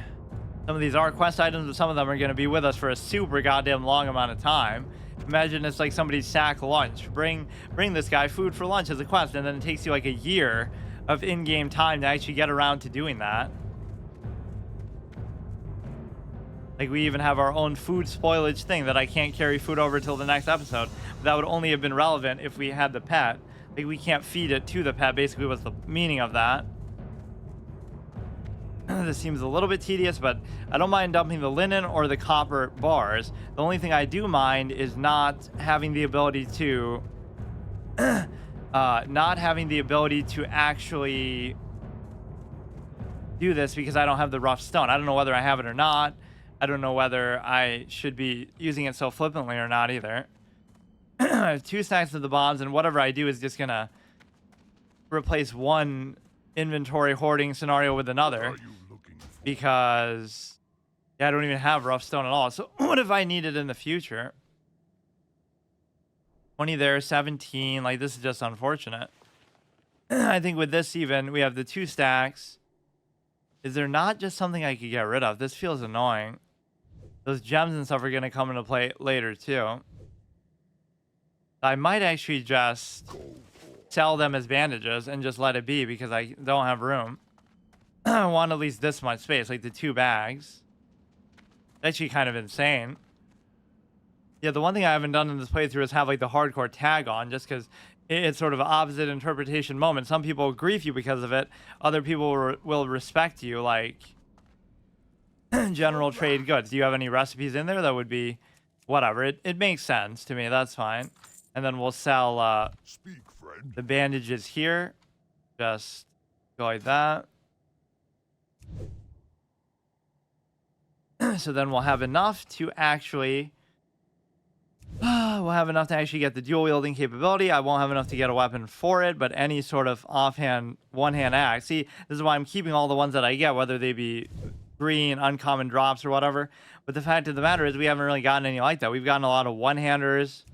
Some of these are quest items, but some of them are going to be with us for a super goddamn long amount of time. Imagine it's like somebody's sack lunch. Bring this guy food for lunch as a quest, and then it takes you like a year of in-game time to actually get around to doing that. Like, we even have our own food spoilage thing that I can't carry food over till the next episode. But that would only have been relevant if we had the pet. Like, we can't feed it to the pet, basically, what's the meaning of that. This seems a little bit tedious, but I don't mind dumping the linen or the copper bars. The only thing I do mind is not having the ability to actually do this because I don't have the rough stone. I don't know whether I have it or not. I don't know whether I should be using it so flippantly or not either. I have 2 stacks of the bombs, and whatever I do is just gonna replace one inventory hoarding scenario with another, because yeah, I don't even have rough stone at all. So what if I need it in the future? 20 there, 17. Like, this is just unfortunate. I think with this, even we have the 2 stacks. Is there not just something I could get rid of? This feels annoying. Those gems and stuff are going to come into play later too. I might actually just sell them as bandages and just let it be because I don't have room. I want at least this much space, like the 2 bags. Actually kind of insane. Yeah, the one thing I haven't done in this playthrough is have like the hardcore tag on, just because it's sort of an opposite interpretation moment. Some people grief you because of it. Other people will respect you, like general trade goods. Do you have any recipes in there that would be whatever? It makes sense to me. That's fine. And then we'll sell the bandages here. Just go like that. So then we'll have enough to actually get the dual wielding capability. I won't have enough to get a weapon for it, but any sort of offhand one-hand axe. See, this is why I'm keeping all the ones that I get, whether they be green, uncommon drops or whatever. But the fact of the matter is we haven't really gotten any like that. We've gotten a lot of one-handers.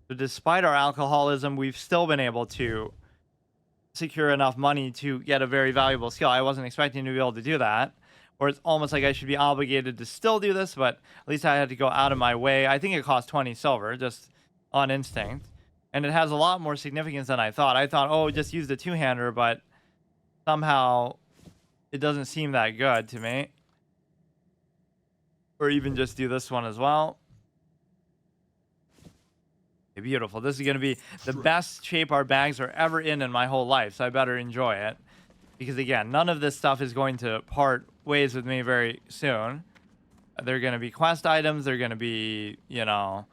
So despite our alcoholism, we've still been able to secure enough money to get a very valuable skill. I wasn't expecting to be able to do that. Or it's almost like I should be obligated to still do this, but at least I had to go out of my way. I think it cost 20 silver, just on instinct. And it has a lot more significance than I thought. I thought, oh, just use the 2-hander, but somehow it doesn't seem that good to me. Or even just do this one as well. Okay, beautiful. This is going to be the best shape our bags are ever in my whole life, so I better enjoy it. Because again, none of this stuff is going to part ways with me very soon. They're going to be quest items. They're going to be, you know,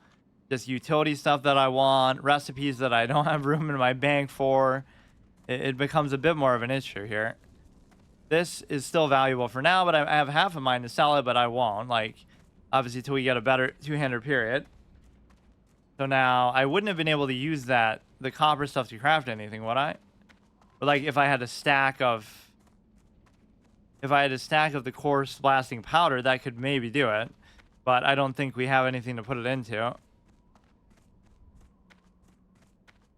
just utility stuff that I want, recipes that I don't have room in my bank for. It becomes a bit more of an issue here. This is still valuable for now, but I have half a mind to sell it, but I won't. Like, obviously, till we get a better 2-hander period. So now I wouldn't have been able to use the copper stuff to craft anything, would I? Or like if I had a stack of the coarse blasting powder, that could maybe do it. But I don't think we have anything to put it into. Yeah,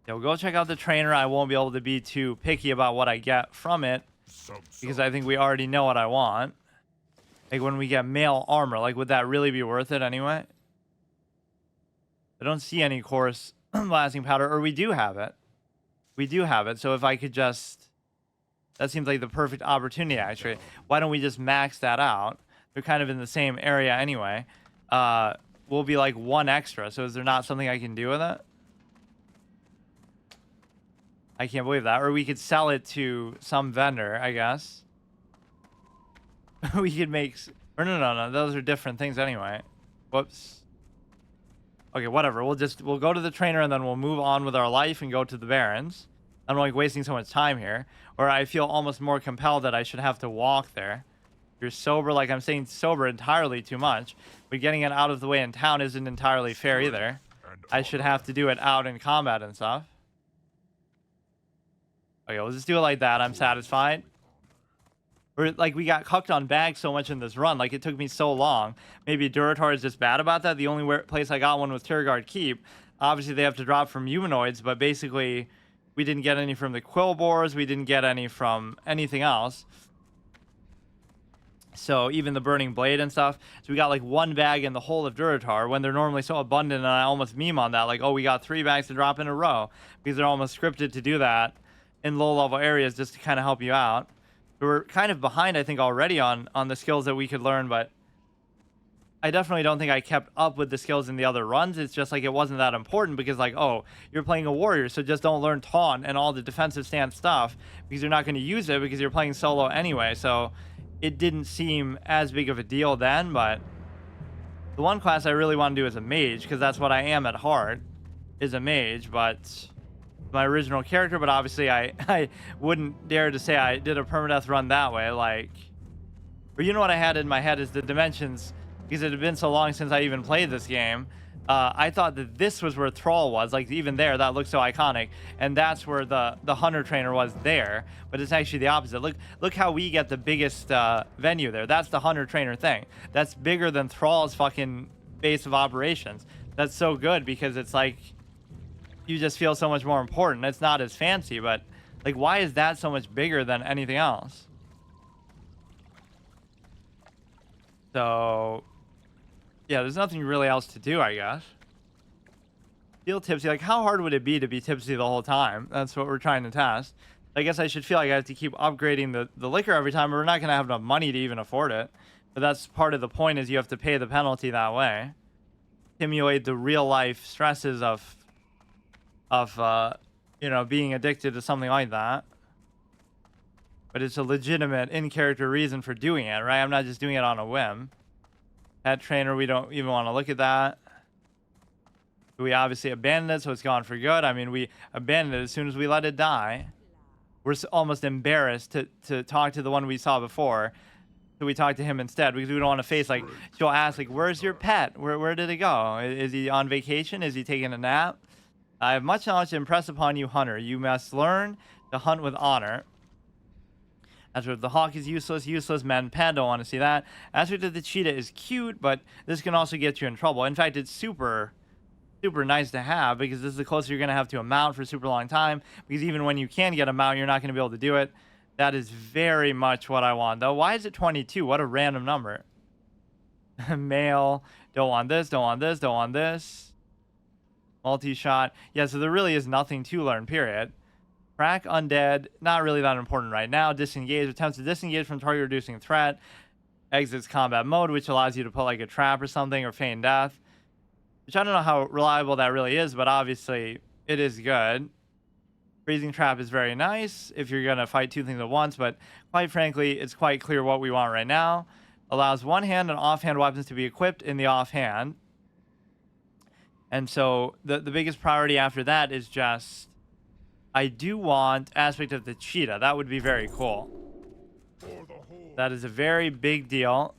we'll go check out the trainer. I won't be able to be too picky about what I get from it, because I think we already know what I want. Like when we get male armor, like would that really be worth it anyway? I don't see any coarse blasting powder, or we do have it. We do have it, so if I could just... That seems like the perfect opportunity, actually. Why don't we just max that out? They're kind of in the same area anyway. We'll be like 1 extra, so is there not something I can do with it? I can't believe that. Or we could sell it to some vendor, I guess. We could make... Or no. Those are different things anyway. Whoops. Okay, whatever. We'll go to the trainer and then we'll move on with our life and go to the barrens. I'm like wasting so much time here. Or I feel almost more compelled that I should have to walk there. You're sober, like I'm saying sober entirely too much. But getting it out of the way in town isn't entirely fair either. I should have to do it out in combat and stuff. Okay, we'll just do it like that. I'm satisfied. Or like we got cucked on bags so much in this run. Like it took me so long. Maybe Duratar is just bad about that. The only place I got one was Tirgard Keep. Obviously they have to drop from humanoids, but basically we didn't get any from the Quill Boars. We didn't get any from anything else. So even the burning blade and stuff. So we got like one bag in the whole of Duratar when they're normally so abundant, and I almost meme on that, like, oh, we got 3 bags to drop in a row, because they're almost scripted to do that in low level areas just to kind of help you out. So we're kind of behind, I think, already on the skills that we could learn, but I definitely don't think I kept up with the skills in the other runs. It's just like it wasn't that important, because like, oh, you're playing a warrior, so just don't learn taunt and all the defensive stance stuff, because you're not going to use it because you're playing solo anyway. So it didn't seem as big of a deal then. But the one class I really want to do is a mage, because that's what I am at heart, is a mage. But my original character, but obviously I wouldn't dare to say I did a permadeath run that way. Like, or you know what I had in my head is the dimensions, because it had been so long since I even played this game. I thought that this was where Thrall was, like even there, that looks so iconic, and that's where the hunter trainer was there. But it's actually the opposite. Look how we get the biggest venue there. That's the hunter trainer thing. That's bigger than Thrall's fucking base of operations. That's so good, because it's like you just feel so much more important. It's not as fancy, but like, why is that so much bigger than anything else? So yeah, there's nothing really else to do, I guess. Feel tipsy. Like, how hard would it be to be tipsy the whole time? That's what we're trying to test. I guess I should feel like I have to keep upgrading the liquor every time, but we're not going to have enough money to even afford it. But that's part of the point, is you have to pay the penalty that way. Simulate the real life stresses of you know, being addicted to something like that. But it's a legitimate in-character reason for doing it, right? I'm not just doing it on a whim. Pet trainer, we don't even want to look at that. We obviously abandoned it, so it's gone for good. I mean, we abandoned it as soon as we let it die. We're almost embarrassed to talk to the one we saw before. So we talked to him instead, because we don't want to face, like, she'll ask, like, where's your pet? Where did it go? Is he on vacation? Is he taking a nap? I have much knowledge to impress upon you, hunter. You must learn to hunt with honor. As with the hawk is useless, men, pet, don't want to see that. Aspect of the cheetah is cute, but this can also get you in trouble. In fact, it's super nice to have, because this is the closest you're going to have to a mount for a super long time, because even when you can get a mount, you're not going to be able to do it. That is very much what I want, though. Why is it 22? What a random number. Male, don't want this, don't want this, don't want this. Multi-shot. Yeah, so there really is nothing to learn, period. Crack, undead, not really that important right now. Disengage, attempts to disengage from target, reducing threat. Exits combat mode, which allows you to put like a trap or something, or feign death. Which I don't know how reliable that really is, but obviously it is good. Freezing trap is very nice if you're going to fight 2 things at once, but quite frankly, it's quite clear what we want right now. Allows one-hand and offhand weapons to be equipped in the offhand. And so the biggest priority after that is just, I do want aspect of the cheetah. That would be very cool. That is a very big deal.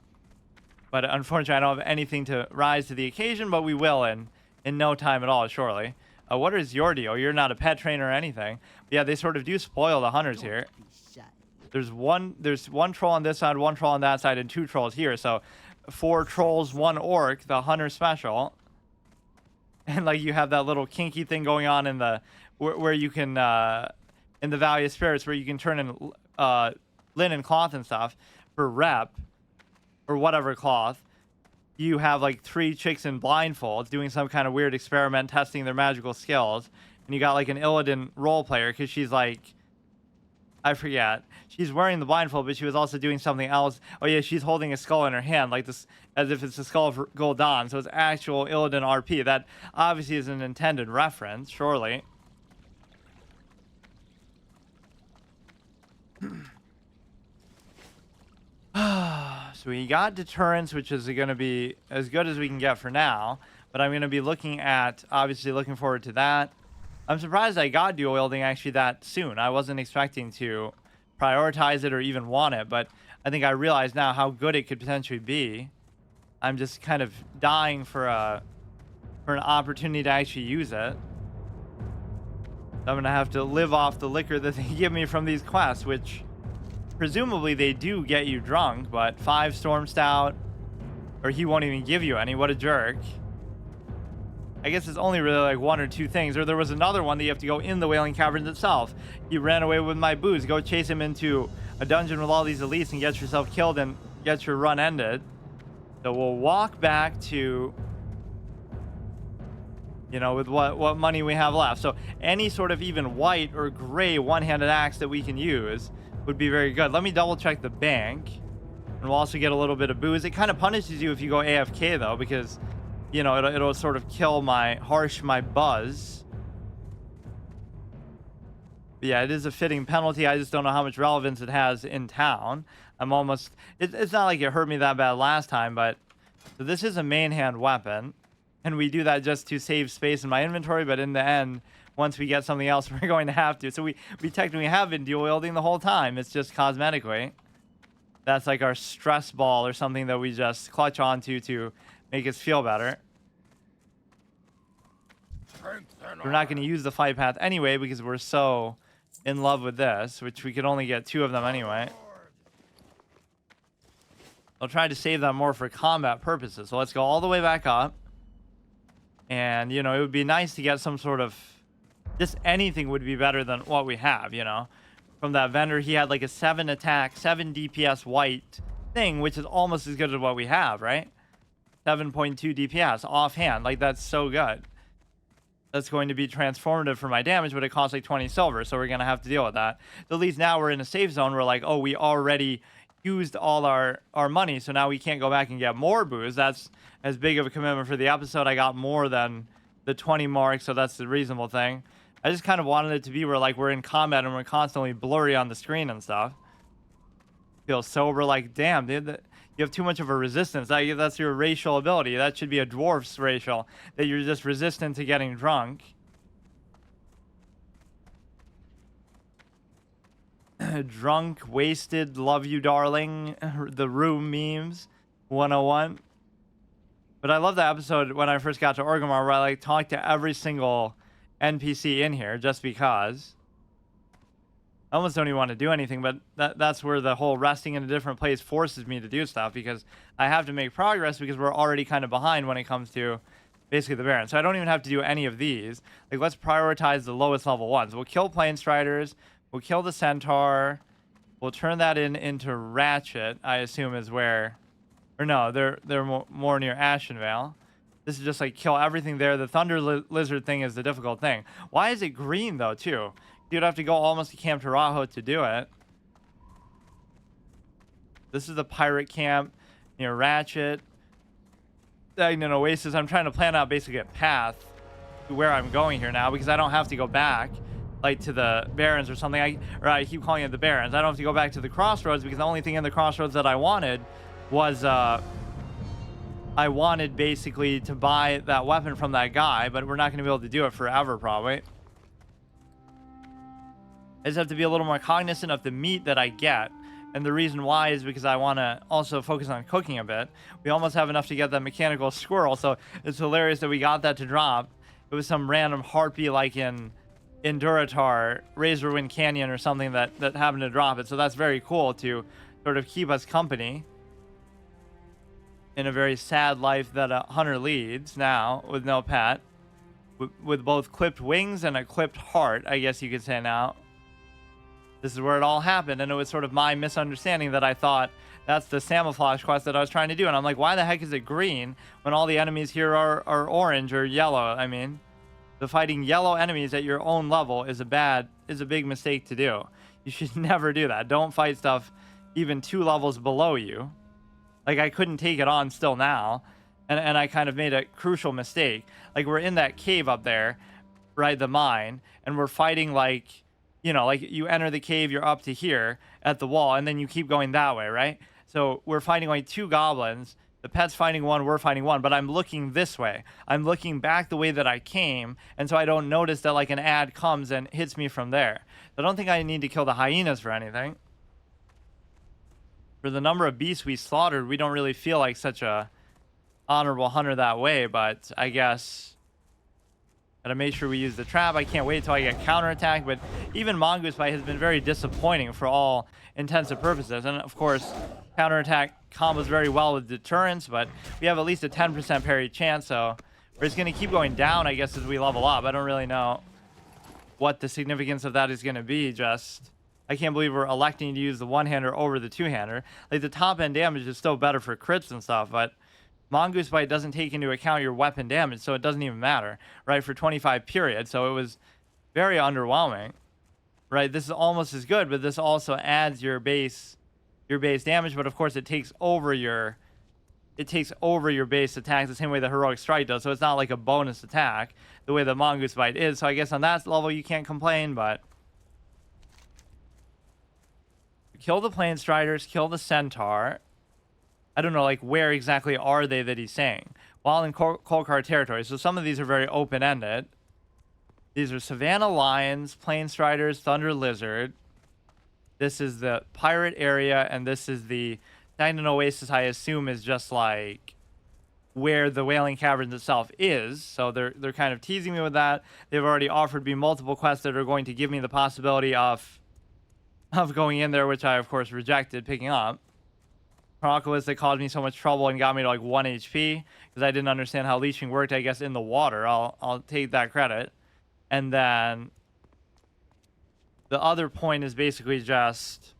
But unfortunately, I don't have anything to rise to the occasion, but we will in no time at all, surely. What is your deal? You're not a pet trainer or anything. But yeah, they sort of do spoil the hunters here. There's one troll on this side, 1 troll on that side, and 2 trolls here. So 4 trolls, 1 orc, the hunter special. And like you have that little kinky thing going on in the where you can in the Valley of Spirits, where you can turn in linen cloth and stuff for rep or whatever cloth. You have like 3 chicks in blindfolds doing some kind of weird experiment, testing their magical skills, and you got like an Illidan role player, because she's like, I forget, she's wearing the blindfold, but she was also doing something else. Oh yeah, she's holding a skull in her hand, like this, as if it's the skull of Gul'dan. So it's actual Illidan RP. That obviously is an intended reference, surely. So we got deterrence, which is going to be as good as we can get for now. But I'm going to be looking at, obviously looking forward to that. I'm surprised I got dual wielding actually that soon. I wasn't expecting to prioritize it or even want it, but I think I realize now how good it could potentially be. I'm just kind of dying for an opportunity to actually use it. So I'm going to have to live off the liquor that they give me from these quests, which presumably they do get you drunk, but 5 Storm Stout, or he won't even give you any. What a jerk. I guess it's only really like 1 or 2 things. Or there was another one that you have to go in the Wailing Caverns itself. He ran away with my booze. Go chase him into a dungeon with all these elites and get yourself killed and get your run ended. So we'll walk back to, you know, with what money we have left. So any sort of even white or gray one-handed axe that we can use would be very good. Let me double check the bank, and we'll also get a little bit of booze. It kind of punishes you if you go AFK though, because, you know, it'll sort of kill my buzz. But yeah, it is a fitting penalty. I just don't know how much relevance it has in town. I'm almost, it's not like it hurt me that bad last time, but so this is a main hand weapon, and we do that just to save space in my inventory. But in the end, once we get something else, we're going to have to. So we technically have been dual wielding the whole time. It's just cosmetically. That's like our stress ball or something that we just clutch onto to make us feel better. We're not going to use the fight path anyway because we're so in love with this, which we could only get 2 of them anyway. I'll try to save that more for combat purposes. So let's go all the way back up. And, you know, it would be nice to get some sort of, just anything would be better than what we have, you know. From that vendor, he had like a 7 attack, 7 DPS white thing, which is almost as good as what we have, right? 7.2 DPS offhand. Like, that's so good. That's going to be transformative for my damage, but it costs like 20 silver, so we're going to have to deal with that. So at least now we're in a safe zone. We're like, oh, we already used all our money, so now we can't go back and get more booze. That's as big of a commitment for the episode. I got more than the 20 mark, so that's the reasonable thing. I just kind of wanted it to be where like we're in combat and we're constantly blurry on the screen and stuff. Feel sober, like, damn, dude, you have too much of a resistance. That's your racial ability. That should be a dwarf's racial, that you're just resistant to getting drunk. Drunk, wasted, love you, darling. The room memes 101. But I love that episode when I first got to Orgrimmar, where I like talked to every single NPC in here just because. I almost don't even want to do anything, but that's where the whole resting in a different place forces me to do stuff, because I have to make progress because we're already kind of behind when it comes to basically the Baron. So I don't even have to do any of these. Like, let's prioritize the lowest level ones. We'll kill Plane Striders. We'll kill the Centaur. We'll turn that into Ratchet, I assume is where... Or no, they're more near Ashenvale. This is just like kill everything there. The Thunder Lizard thing is the difficult thing. Why is it green, though, too? You'd have to go almost to Camp Tarajo to do it. This is the pirate camp near Ratchet. Stagnant Oasis. I'm trying to plan out basically a path to where I'm going here now, because I don't have to go back like to the Barrens or something. I keep calling it the Barrens. I don't have to go back to the Crossroads, because the only thing in the Crossroads that I wanted was I wanted basically to buy that weapon from that guy, but we're not going to be able to do it forever probably. I just have to be a little more cognizant of the meat that I get. And the reason why is because I want to also focus on cooking a bit. We almost have enough to get that mechanical squirrel, so it's hilarious that we got that to drop. It was some random harpy like in Duratar, Razorwind Canyon or something that happened to drop it. So that's very cool to sort of keep us company in a very sad life that a hunter leads now with no pet. With both clipped wings and a clipped heart, I guess you could say now. This is where it all happened, and it was sort of my misunderstanding that I thought that's the Camouflage quest that I was trying to do. And I'm like, why the heck is it green when all the enemies here are orange or yellow? I mean, the fighting yellow enemies at your own level is a big mistake to do. You should never do that. Don't fight stuff even 2 levels below you. Like, I couldn't take it on still now, and I kind of made a crucial mistake. Like, we're in that cave up there, right, the mine, and we're fighting like... You know, like you enter the cave, you're up to here at the wall, and then you keep going that way, right? So we're fighting like 2 goblins. The pet's fighting one, we're fighting one, but I'm looking this way. I'm looking back the way that I came, and so I don't notice that like an ad comes and hits me from there. I don't think I need to kill the hyenas for anything. For the number of beasts we slaughtered, we don't really feel like such a honorable hunter that way, but I guess... Gotta make sure we use the trap. I can't wait until I get counterattack, but even Mongoose Bite has been very disappointing for all intents and purposes. And of course, counterattack combos very well with deterrence, but we have at least a 10% parry chance, so we're just gonna keep going down, I guess, as we level up. I don't really know what the significance of that is gonna be, just I can't believe we're electing to use the one-hander over the two-hander. Like, the top-end damage is still better for crits and stuff, but Mongoose Bite doesn't take into account your weapon damage, so it doesn't even matter, right, for 25 period. So it was very underwhelming, right? This is almost as good, but this also adds your base damage, but of course it takes over your base attack the same way the Heroic Strike does, so it's not like a bonus attack the way the Mongoose Bite is. So I guess on that level you can't complain, but kill the Plane Striders, kill the Centaur. I don't know, like, where exactly are they that he's saying? While in Kolkar territory. So some of these are very open-ended. These are Savannah Lions, Plane Striders, Thunder Lizard. This is the pirate area, and this is the Stagnant Oasis, I assume, is just like where the Wailing Caverns itself is. So they're kind of teasing me with that. They've already offered me multiple quests that are going to give me the possibility of going in there, which I, of course, rejected picking up. Chronicles that caused me so much trouble and got me to like 1 HP because I didn't understand how leeching worked, I guess, in the water. I'll take that credit. And then the other point is basically just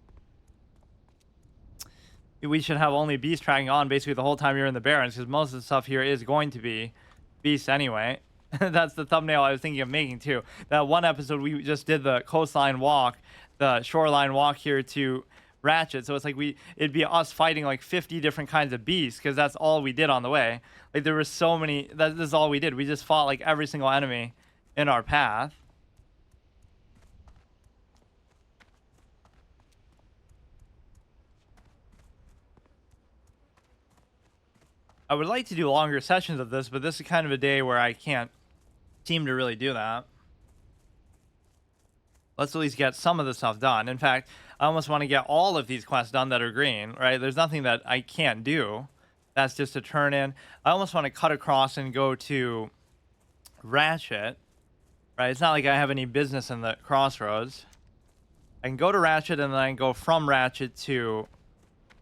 we should have only beast tracking on basically the whole time you're in the Barrens, because most of the stuff here is going to be beast anyway. That's the thumbnail I was thinking of making too. That one episode we just did the coastline walk, the shoreline walk here to Ratchet, so it's like it'd be us fighting like 50 different kinds of beasts, because that's all we did on the way. Like, there were so many. This is all we did. We just fought like every single enemy in our path. I would like to do longer sessions of this, but this is kind of a day where I can't seem to really do that. Let's at least get some of the stuff done. In fact, I almost want to get all of these quests done that are green, right? There's nothing that I can't do. That's just a turn in. I almost want to cut across and go to Ratchet, right? It's not like I have any business in the crossroads. I can go to Ratchet and then I can go from Ratchet to...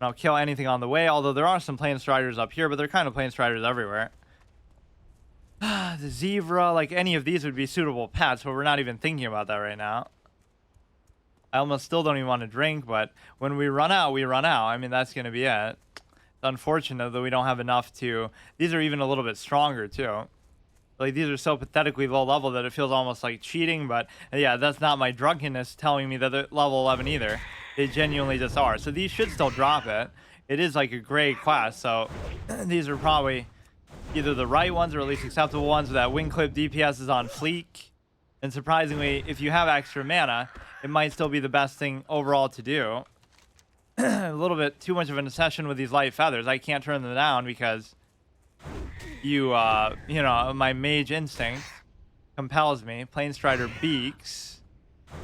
I'll kill anything on the way, although there are some Plane Striders up here, but they're kind of Plane Striders everywhere. The Zebra, like any of these would be suitable pets, but we're not even thinking about that right now. I almost still don't even want to drink, but when we run out, we run out. I mean, that's going to be it. It's unfortunate that we don't have enough to... These are even a little bit stronger, too. Like, these are so pathetically low level that it feels almost like cheating, but yeah, that's not my drunkenness telling me that they're level 11 either. They genuinely just are. So these should still drop it. It is like a great class, so these are probably either the right ones or at least acceptable ones. That wing clip DPS is on fleek. And surprisingly, if you have extra mana, it might still be the best thing overall to do. A little bit too much of an obsession with these light feathers. I can't turn them down because you know, my mage instinct compels me. Plane Strider beaks.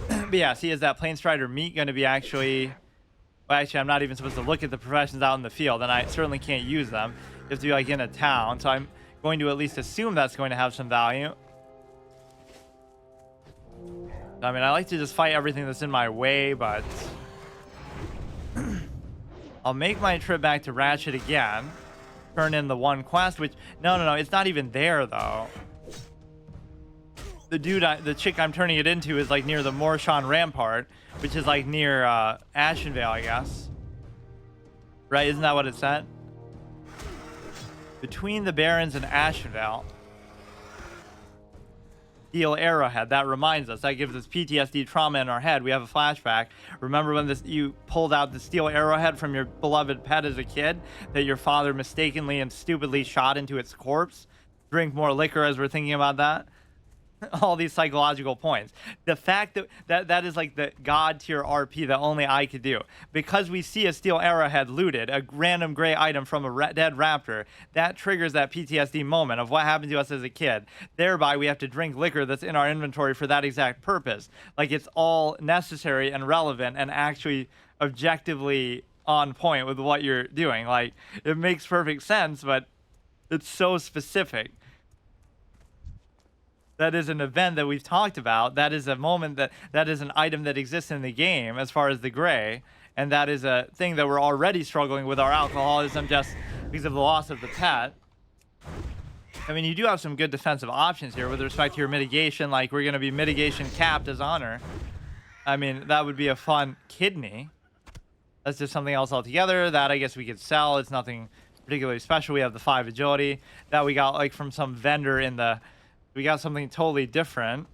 But yeah, see, is that Plane Strider meat going to be actually... Well, actually, I'm not even supposed to look at the professions out in the field, and I certainly can't use them. You have to be like in a town, so I'm going to at least assume that's going to have some value. I mean, I like to just fight everything that's in my way, but... I'll make my trip back to Ratchet again. Turn in the one quest, which... No, it's not even there, though. The chick I'm turning it into is, like, near the Morshan Rampart, which is, like, near, Ashenvale, I guess. Right? Isn't that what it said? Between the Barrens and Ashenvale. Steel Arrowhead. That reminds us. That gives us PTSD trauma in our head. We have a flashback. Remember when you pulled out the steel arrowhead from your beloved pet as a kid that your father mistakenly and stupidly shot into its corpse? Drink more liquor as we're thinking about that. All these psychological points. The fact that is like the god tier RP that only I could do. Because we see a steel arrowhead looted, a random gray item from a dead raptor, that triggers that PTSD moment of what happened to us as a kid. Thereby, we have to drink liquor that's in our inventory for that exact purpose. Like, it's all necessary and relevant and actually objectively on point with what you're doing. Like, it makes perfect sense, but it's so specific. That is an event that we've talked about. That is a moment that is an item that exists in the game as far as the gray. And that is a thing that we're already struggling with our alcoholism just because of the loss of the pet. I mean, you do have some good defensive options here with respect to your mitigation. Like, we're going to be mitigation capped as honor. I mean, that would be a fun kidney. That's just something else altogether. That I guess we could sell. It's nothing particularly special. We have the 5 agility that we got like from some vendor in the. We got something totally different.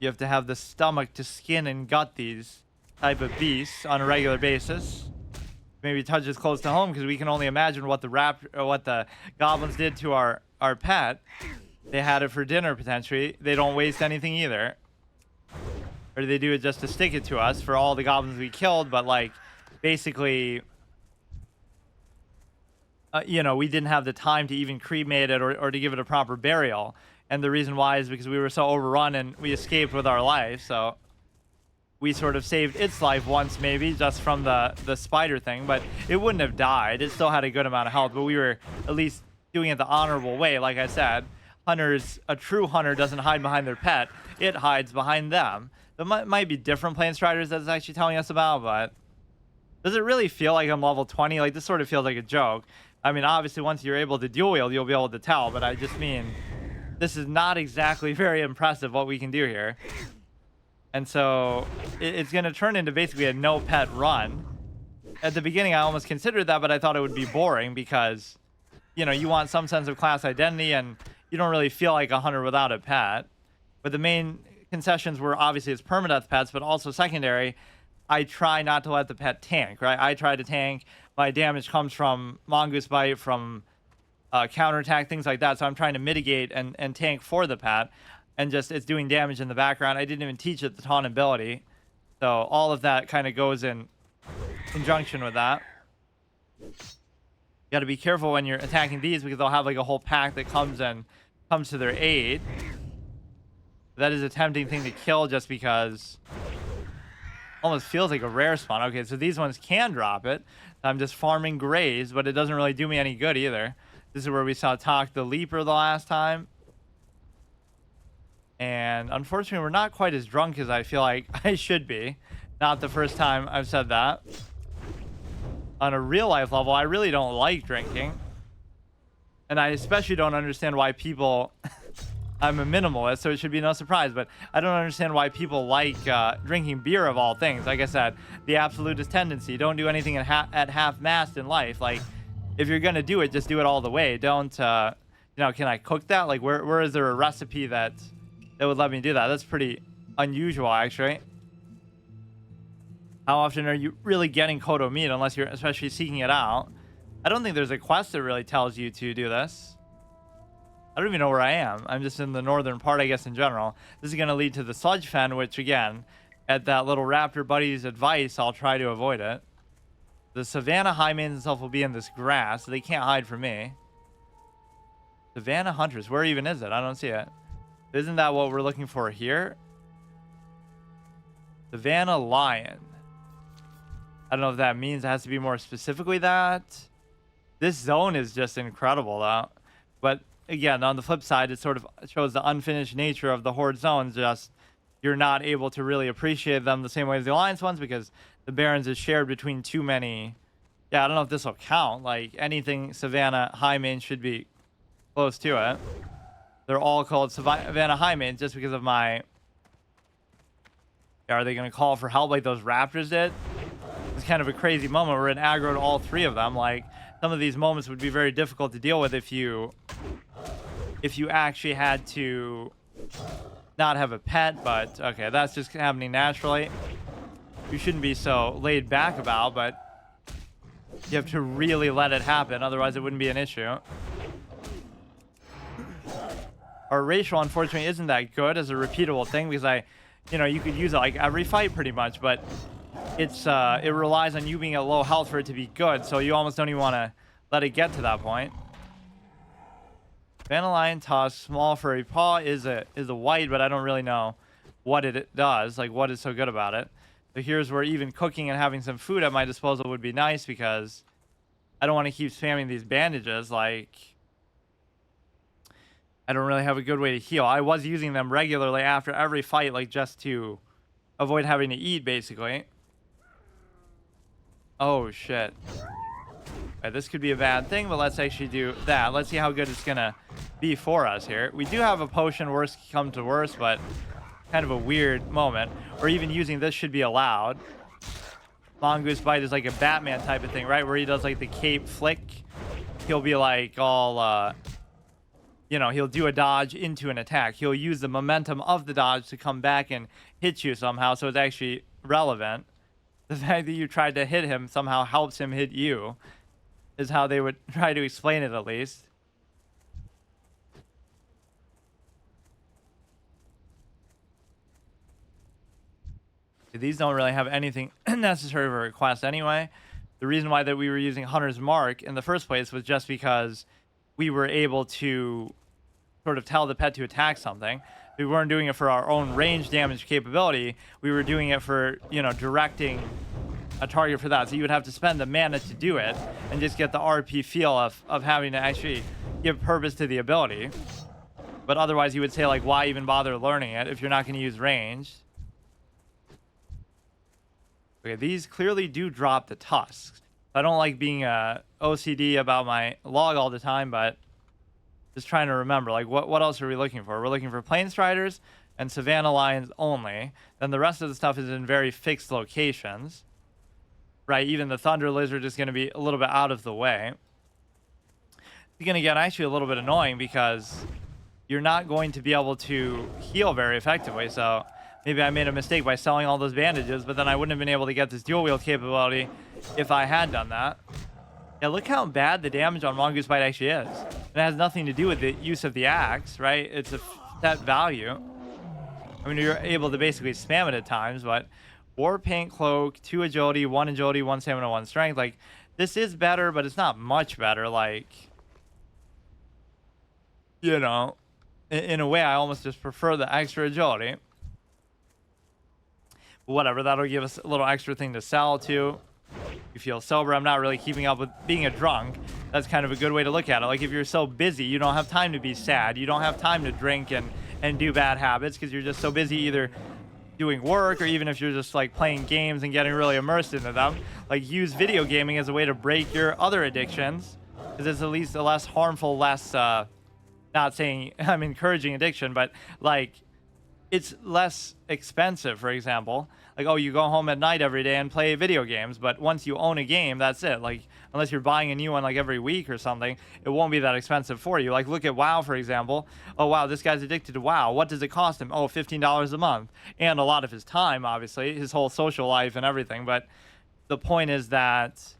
You have to have the stomach to skin and gut these type of beasts on a regular basis. Maybe touches close to home because we can only imagine what the goblins did to our pet. They had it for dinner potentially. They don't waste anything either. Or do they do it just to stick it to us for all the goblins we killed? But like, basically, you know, we didn't have the time to even cremate it or to give it a proper burial. And the reason why is because we were so overrun and we escaped with our life. So we sort of saved its life once, maybe just from the spider thing, but it wouldn't have died. It still had a good amount of health, but we were at least doing it the honorable way. Like I said, a true hunter doesn't hide behind their pet. It hides behind them. There might be different Planestriders that's actually telling us about, but does it really feel like I'm level 20? Like, this sort of feels like a joke. I mean, obviously, once you're able to dual wield, you'll be able to tell, but I just mean, this is not exactly very impressive what we can do here. And so, it's going to turn into basically a no-pet run. At the beginning, I almost considered that, but I thought it would be boring because, you know, you want some sense of class identity, and you don't really feel like a hunter without a pet. But the main concessions were obviously it's permadeath pets, but also secondary, I try not to let the pet tank, right? I try to tank. My damage comes from mongoose bite, from counterattack, things like that. So I'm trying to mitigate and tank for the pet, and just it's doing damage in the background. I didn't even teach it the taunt ability, so all of that kind of goes in conjunction with that. You got to be careful when you're attacking these because they'll have like a whole pack that comes to their aid. That is a tempting thing to kill just because almost feels like a rare spawn. Okay, so these ones can drop it. I'm just farming grays, but it doesn't really do me any good either. This is where we saw Talk the Leaper the last time. And unfortunately, we're not quite as drunk as I feel like I should be. Not the first time I've said that. On a real life level, I really don't like drinking. And I especially don't understand why people... I'm a minimalist, so it should be no surprise, but I don't understand why people like drinking beer of all things. Like I said, the absolutist tendency. Don't do anything at half-mast in life. Like, if you're going to do it, just do it all the way. Don't, you know, can I cook that? Like, where is there a recipe that would let me do that? That's pretty unusual, actually. How often are you really getting Kodo meat, unless you're especially seeking it out? I don't think there's a quest that really tells you to do this. I don't even know where I am. I'm just in the northern part, I guess, in general. This is going to lead to the sludge fen, which, again, at that little raptor buddy's advice, I'll try to avoid it. The Savannah Highmane itself will be in this grass, so they can't hide from me. Savannah Huntress, where even is it? I don't see it. Isn't that what we're looking for here? Savannah Lion. I don't know if that means it has to be more specifically that. This zone is just incredible, though. But... again, on the flip side, it sort of shows the unfinished nature of the Horde zones. Just you're not able to really appreciate them the same way as the Alliance ones because the Barrens is shared between too many. Yeah, I don't know if this will count. Like, anything Savannah Highmane should be close to it. They're all called Savannah Highmane just because of my... Are they going to call for help like those Raptors did? It's kind of a crazy moment. We're in aggro to all 3 of them. Like, some of these moments would be very difficult to deal with if you actually had to not have a pet, but okay, that's just happening naturally. You shouldn't be so laid back about, but you have to really let it happen, otherwise it wouldn't be an issue. Our racial, unfortunately, isn't that good as a repeatable thing because you could use it like every fight pretty much, but it relies on you being at low health for it to be good, so you almost don't even want to let it get to that point. Vanillite toss, small furry paw is a white, but I don't really know what it does, like what is so good about it. So here's where even cooking and having some food at my disposal would be nice because I don't want to keep spamming these bandages. Like, I don't really have a good way to heal. I was using them regularly after every fight, like just to avoid having to eat, basically. Oh, shit. Right, this could be a bad thing, but let's actually do that. Let's see how good it's going to be for us here. We do have a potion, worst come to worst, but kind of a weird moment. Or even using this should be allowed. Mongoose Bite is like a Batman type of thing, right? Where he does like the cape flick. He'll be like all, you know, he'll do a dodge into an attack. He'll use the momentum of the dodge to come back and hit you somehow. So it's actually relevant. The fact that you tried to hit him somehow helps him hit you is how they would try to explain it, at least. These don't really have anything necessary for a quest anyway. The reason why that we were using Hunter's Mark in the first place was just because we were able to sort of tell the pet to attack something. We weren't doing it for our own range damage capability. We were doing it for, you know, directing a target for that. So you would have to spend the mana to do it and just get the RP feel of having to actually give purpose to the ability. But otherwise you would say, like, why even bother learning it if you're not going to use range? Okay, these clearly do drop the tusks. I don't like being OCD about my log all the time, but just trying to remember, like, what else are we looking for? We're looking for plain striders and savanna lions only. Then the rest of the stuff is in very fixed locations, right? Even the thunder lizard is going to be a little bit out of the way. It's going to get actually a little bit annoying because you're not going to be able to heal very effectively. So maybe I made a mistake by selling all those bandages, but then I wouldn't have been able to get this dual wield capability if I had done that. Yeah, look how bad the damage on Mongoose Bite actually is. It has nothing to do with the use of the axe, right? It's a set value. I mean, you're able to basically spam it at times, but War Paint Cloak, 2 agility, 1 agility, 1 stamina, 1 strength. Like, this is better, but it's not much better. Like, you know, in a way, I almost just prefer the extra agility. Whatever, that'll give us a little extra thing to sell too. You feel sober. I'm not really keeping up with being a drunk. That's kind of a good way to look at it. Like, if you're so busy, you don't have time to be sad. You don't have time to drink and do bad habits because you're just so busy either doing work or even if you're just like playing games and getting really immersed into them. Like, use video gaming as a way to break your other addictions because it's at least a less harmful, less, not saying I'm encouraging addiction, but like, it's less expensive, for example. Like, oh, you go home at night every day and play video games, but once you own a game, that's it. Like, unless you're buying a new one like every week or something, it won't be that expensive for you. Like, look at WoW, for example. Oh, wow, this guy's addicted to WoW. What does it cost him? Oh, $15 a month. And a lot of his time, obviously, his whole social life and everything. But the point is that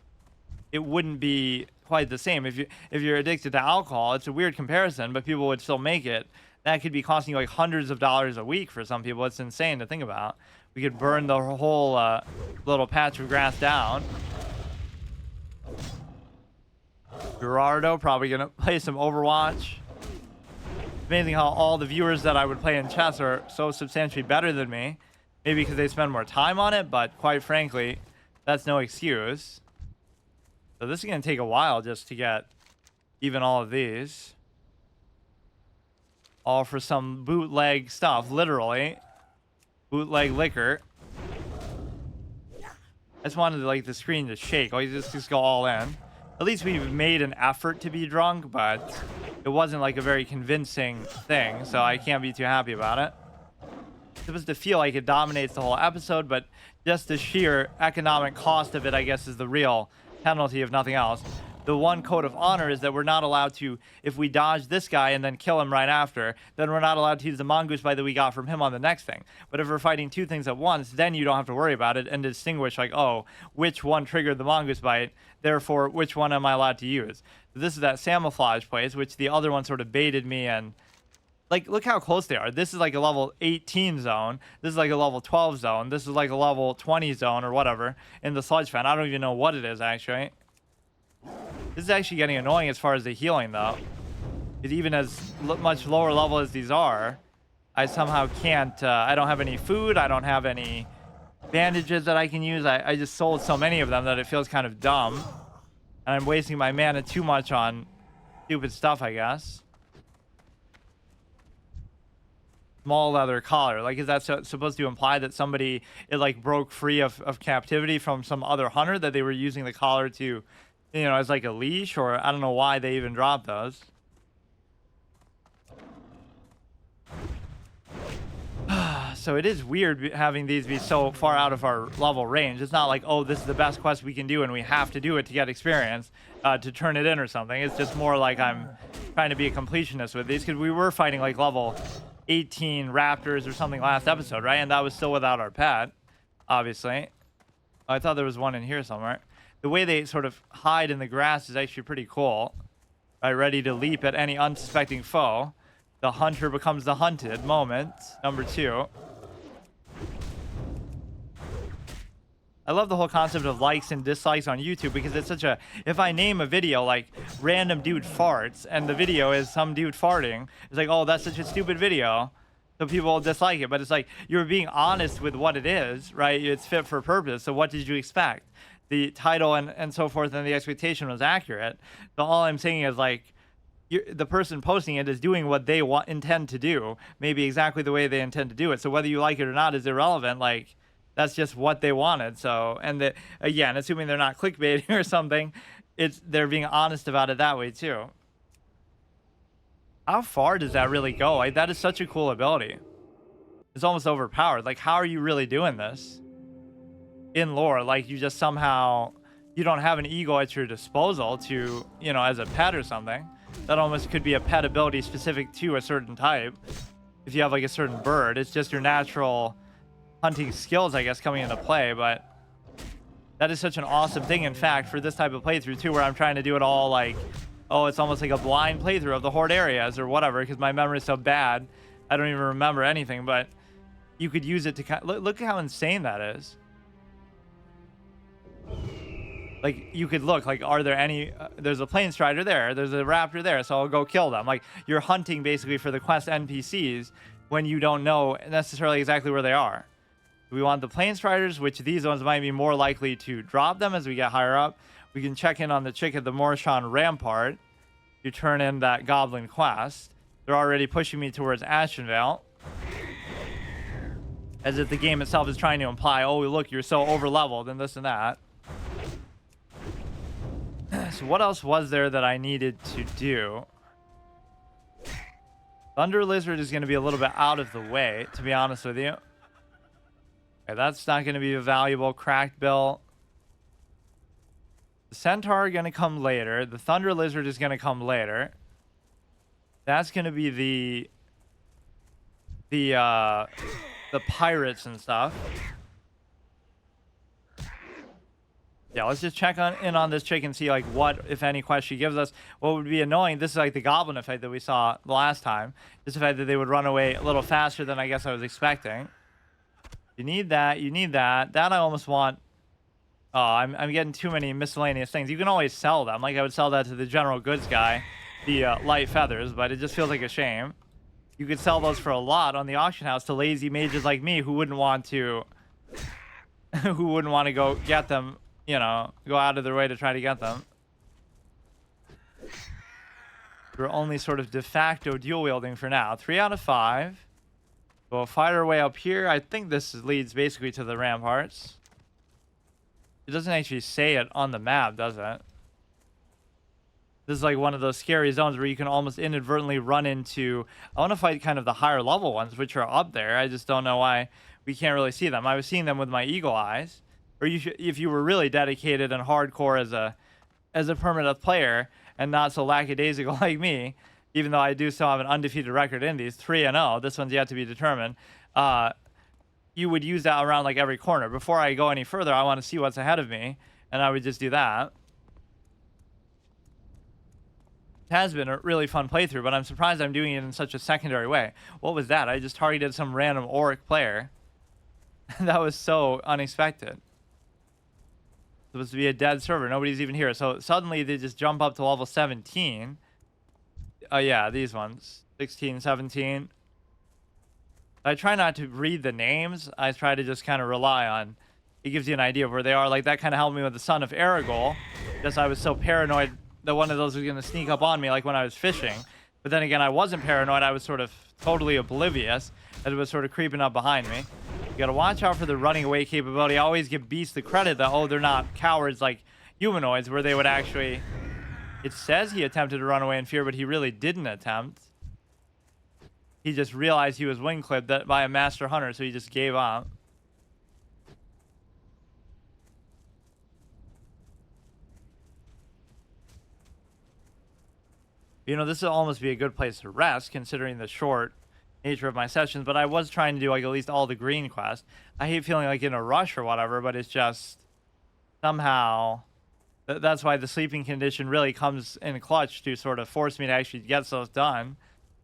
it wouldn't be quite the same. If you're addicted to alcohol, it's a weird comparison, but people would still make it. That could be costing you like hundreds of dollars a week for some people. It's insane to think about. We could burn the whole little patch of grass down. Gerardo probably gonna play some Overwatch. Amazing how all the viewers that I would play in chess are so substantially better than me. Maybe because they spend more time on it, but quite frankly, that's no excuse. So this is gonna take a while just to get even all of these. All for some bootleg stuff, literally. Bootleg liquor. I just wanted like the screen to shake. Like, just go all in. At least we've made an effort to be drunk, but it wasn't like a very convincing thing, so I can't be too happy about it. It's supposed to feel like it dominates the whole episode, but just the sheer economic cost of it, I guess, is the real penalty, if nothing else. The one code of honor is that we're not allowed to, if we dodge this guy and then kill him right after, then we're not allowed to use the mongoose bite that we got from him on the next thing. But if we're fighting two things at once, then you don't have to worry about it and distinguish, like, oh, which one triggered the mongoose bite, therefore, which one am I allowed to use? So this is that camouflage place, which the other one sort of baited me and, like, look how close they are. This is like a level 18 zone. This is like a level 12 zone. This is like a level 20 zone or whatever in the sludge fan. I don't even know what it is, actually. This is actually getting annoying as far as the healing, though. Because even as much lower level as these are, I somehow can't... I don't have any food. I don't have any bandages that I can use. I just sold so many of them that it feels kind of dumb. And I'm wasting my mana too much on stupid stuff, I guess. Small leather collar. Like, is that supposed to imply that somebody, it like broke free of captivity from some other hunter, that they were using the collar to... you know, as like a leash, or I don't know why they even dropped those. So it is weird having these be so far out of our level range. It's not like, oh, this is the best quest we can do and we have to do it to get experience to turn it in or something. It's just more like I'm trying to be a completionist with these, because we were fighting like level 18 raptors or something last episode, right? And that was still without our pet, obviously. I thought there was one in here somewhere. The way they sort of hide in the grass is actually pretty cool. Right, ready to leap at any unsuspecting foe. The hunter becomes the hunted moment. Number 2. I love the whole concept of likes and dislikes on YouTube, because it's such a... If I name a video like random dude farts and the video is some dude farting, it's like, oh, that's such a stupid video, so people will dislike it. But it's like, you're being honest with what it is, right? It's fit for purpose. So what did you expect? The title and so forth, and the expectation was accurate. So all I'm saying is, like, the person posting it is doing what they intend to do, maybe exactly the way they intend to do it. So whether you like it or not is irrelevant. Like, that's just what they wanted. So, and again, assuming they're not clickbaiting or something, they're being honest about it that way too. How far does that really go? Like, that is such a cool ability. It's almost overpowered. Like, how are you really doing this in lore? Like, you just somehow, you don't have an eagle at your disposal to, as a pet or something. That almost could be a pet ability specific to a certain type. If you have like a certain bird, it's just your natural hunting skills, I guess, coming into play. But that is such an awesome thing, in fact, for this type of playthrough too, where I'm trying to do it all like, oh, it's almost like a blind playthrough of the horde areas or whatever, because my memory is so bad, I don't even remember anything. But you could use it to look at how insane that is. Like, you could look, like, are there any... there's a plain strider there. There's a raptor there, so I'll go kill them. Like, you're hunting, basically, for the quest NPCs when you don't know necessarily exactly where they are. We want the plain striders, which these ones might be more likely to drop them as we get higher up. We can check in on the chick at the Morshan Rampart to turn in that goblin quest. They're already pushing me towards Ashenvale, as if the game itself is trying to imply, oh, look, you're so over-leveled and this and that. So what else was there that I needed to do? Thunder Lizard is going to be a little bit out of the way, to be honest with you. Okay, that's not going to be a valuable. Cracked Bill. The Centaur are going to come later. The Thunder Lizard is going to come later. That's going to be the pirates and stuff. Yeah, let's just check in on this chick and see, like, what, if any, quest she gives us. What would be annoying, this is like the goblin effect that we saw the last time. Just the fact that they would run away a little faster than I guess I was expecting. You need that. You need that. That I almost want. Oh, I'm getting too many miscellaneous things. You can always sell them. Like, I would sell that to the general goods guy, the light feathers, but it just feels like a shame. You could sell those for a lot on the auction house to lazy mages like me who wouldn't want to go get them. Go out of their way to try to get them. We're only sort of de facto dual wielding for now. 3 out of 5. We'll fight our way up here. I think this leads basically to the ramparts. It doesn't actually say it on the map, does it? This is like one of those scary zones where you can almost inadvertently run into... I want to fight kind of the higher level ones, which are up there. I just don't know why we can't really see them. I was seeing them with my eagle eyes. Or if you were really dedicated and hardcore as a permanent player and not so lackadaisical like me, even though I do still have an undefeated record in these, 3-0, this one's yet to be determined, you would use that around like every corner. Before I go any further, I want to see what's ahead of me, and I would just do that. It has been a really fun playthrough, but I'm surprised I'm doing it in such a secondary way. What was that? I just targeted some random Auric player. That was so unexpected. Supposed to be a dead server. Nobody's even here. So suddenly they just jump up to level 17. Oh, yeah, these ones. 16, 17. I try not to read the names. I try to just kind of rely on... It gives you an idea of where they are. Like, that kind of helped me with the Son of Aragol. Because I was so paranoid that one of those was going to sneak up on me, like when I was fishing. But then again, I wasn't paranoid. I was sort of totally oblivious that it was sort of creeping up behind me. You gotta watch out for the running away capability. I always give beasts the credit that, oh, they're not cowards like humanoids, where they would actually... It says he attempted to run away in fear, but he really didn't attempt. he just realized he was wing clipped by a master hunter, so he just gave up. You know, this would almost be a good place to rest, considering the short nature of my sessions, but I was trying to do, like, at least all the green quests. I hate feeling like in a rush or whatever, but it's just somehow... That's why the sleeping condition really comes in clutch to sort of force me to actually get stuff done,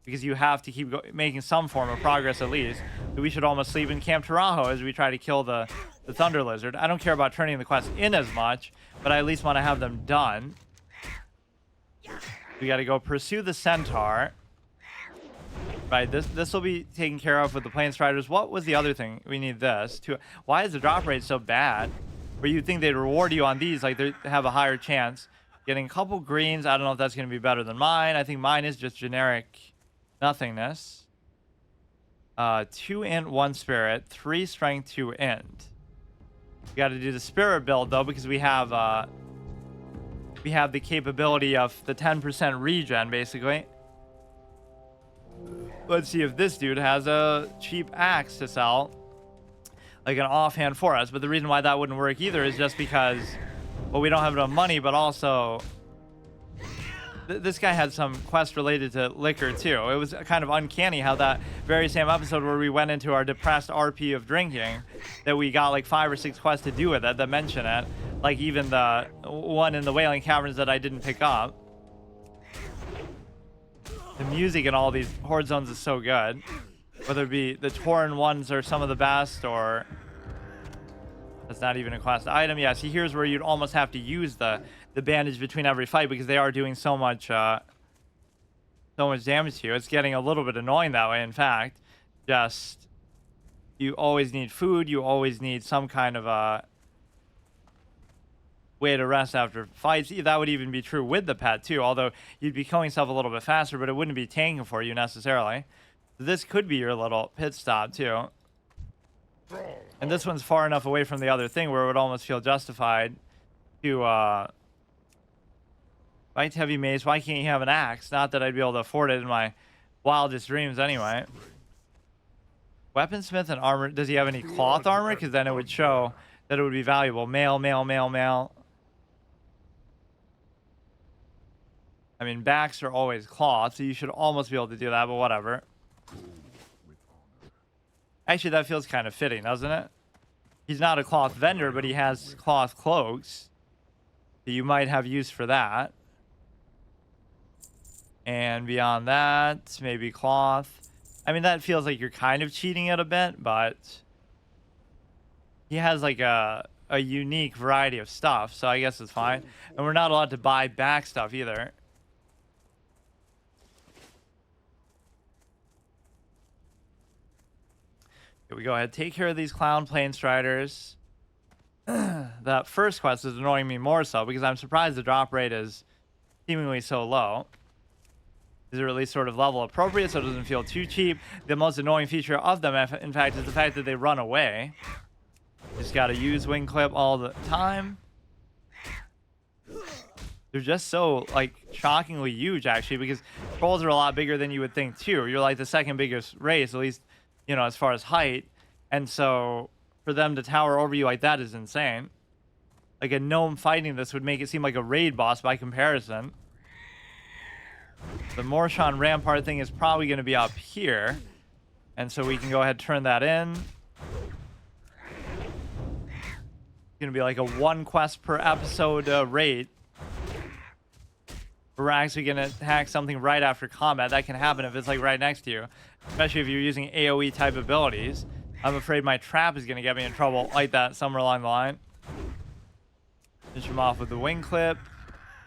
because you have to keep making some form of progress at least. So we should almost sleep in Camp Taurajo as we try to kill the Thunder Lizard. I don't care about turning the quests in as much, but I at least want to have them done. We got to go pursue the Centaur. Right, this will be taken care of with the Plain Striders. What was the other thing? We need this too. Why is the drop rate so bad? Where you'd think they'd reward you on these, like they have a higher chance. Getting a couple greens, I don't know if that's going to be better than mine. I think mine is just generic nothingness. 2 int, 1 spirit, 3 strength, 2 int. We got to do the spirit build though, because we have the capability of the 10% regen basically. Let's see if this dude has a cheap axe to sell, like an offhand for us. But the reason why that wouldn't work either is just because, well, we don't have enough money, but also this guy had some quest related to liquor too. It was kind of uncanny how that very same episode where we went into our depressed RP of drinking, that we got like 5 or 6 quests to do with it that mention it, like even the one in the Wailing Caverns that I didn't pick up. The music in all these horde zones is so good, whether it be the Tauren ones are some of the best, or that's not even a quest item. Yeah, see, here's where you'd almost have to use the bandage between every fight, because they are doing so much damage to you. It's getting a little bit annoying that way. In fact, just you always need food. You always need some kind of a way to rest after fights. That would even be true with the pet too, although you'd be killing stuff a little bit faster, but it wouldn't be tanking for you necessarily. This could be your little pit stop too. And this one's far enough away from the other thing where it would almost feel justified to fight heavy mace. Why can't you have an axe? Not that I'd be able to afford it in my wildest dreams anyway. Weaponsmith and armor. Does he have any cloth armor? Because then it would show that it would be valuable. Mail, mail, mail, mail. I mean, backs are always cloth, so you should almost be able to do that, but whatever. Actually, that feels kind of fitting, doesn't it? He's not a cloth vendor, but he has cloth cloaks. So you might have use for that. And beyond that, maybe cloth. I mean, that feels like you're kind of cheating it a bit, but he has like a unique variety of stuff, so I guess it's fine. And we're not allowed to buy back stuff either. Here we go ahead, take care of these clown Plain Striders. That first quest is annoying me more so because I'm surprised the drop rate is seemingly so low. These are at least sort of level appropriate, so it doesn't feel too cheap. The most annoying feature of them, in fact, is the fact that they run away. Just gotta use wing clip all the time. They're just so, like, shockingly huge, actually, because trolls are a lot bigger than you would think, too. You're, like, the second biggest race, at least, you know, as far as height. And so, for them to tower over you like that is insane. Like, a gnome fighting this would make it seem like a raid boss by comparison. The Morshan Rampart thing is probably going to be up here. And so we can go ahead and turn that in. It's going to be like a 1 quest per episode rate. We're actually going to hack something right after combat. That can happen if it's like right next to you. Especially if you're using AoE type abilities. I'm afraid my trap is going to get me in trouble like that somewhere along the line. Finish him off with the wing clip.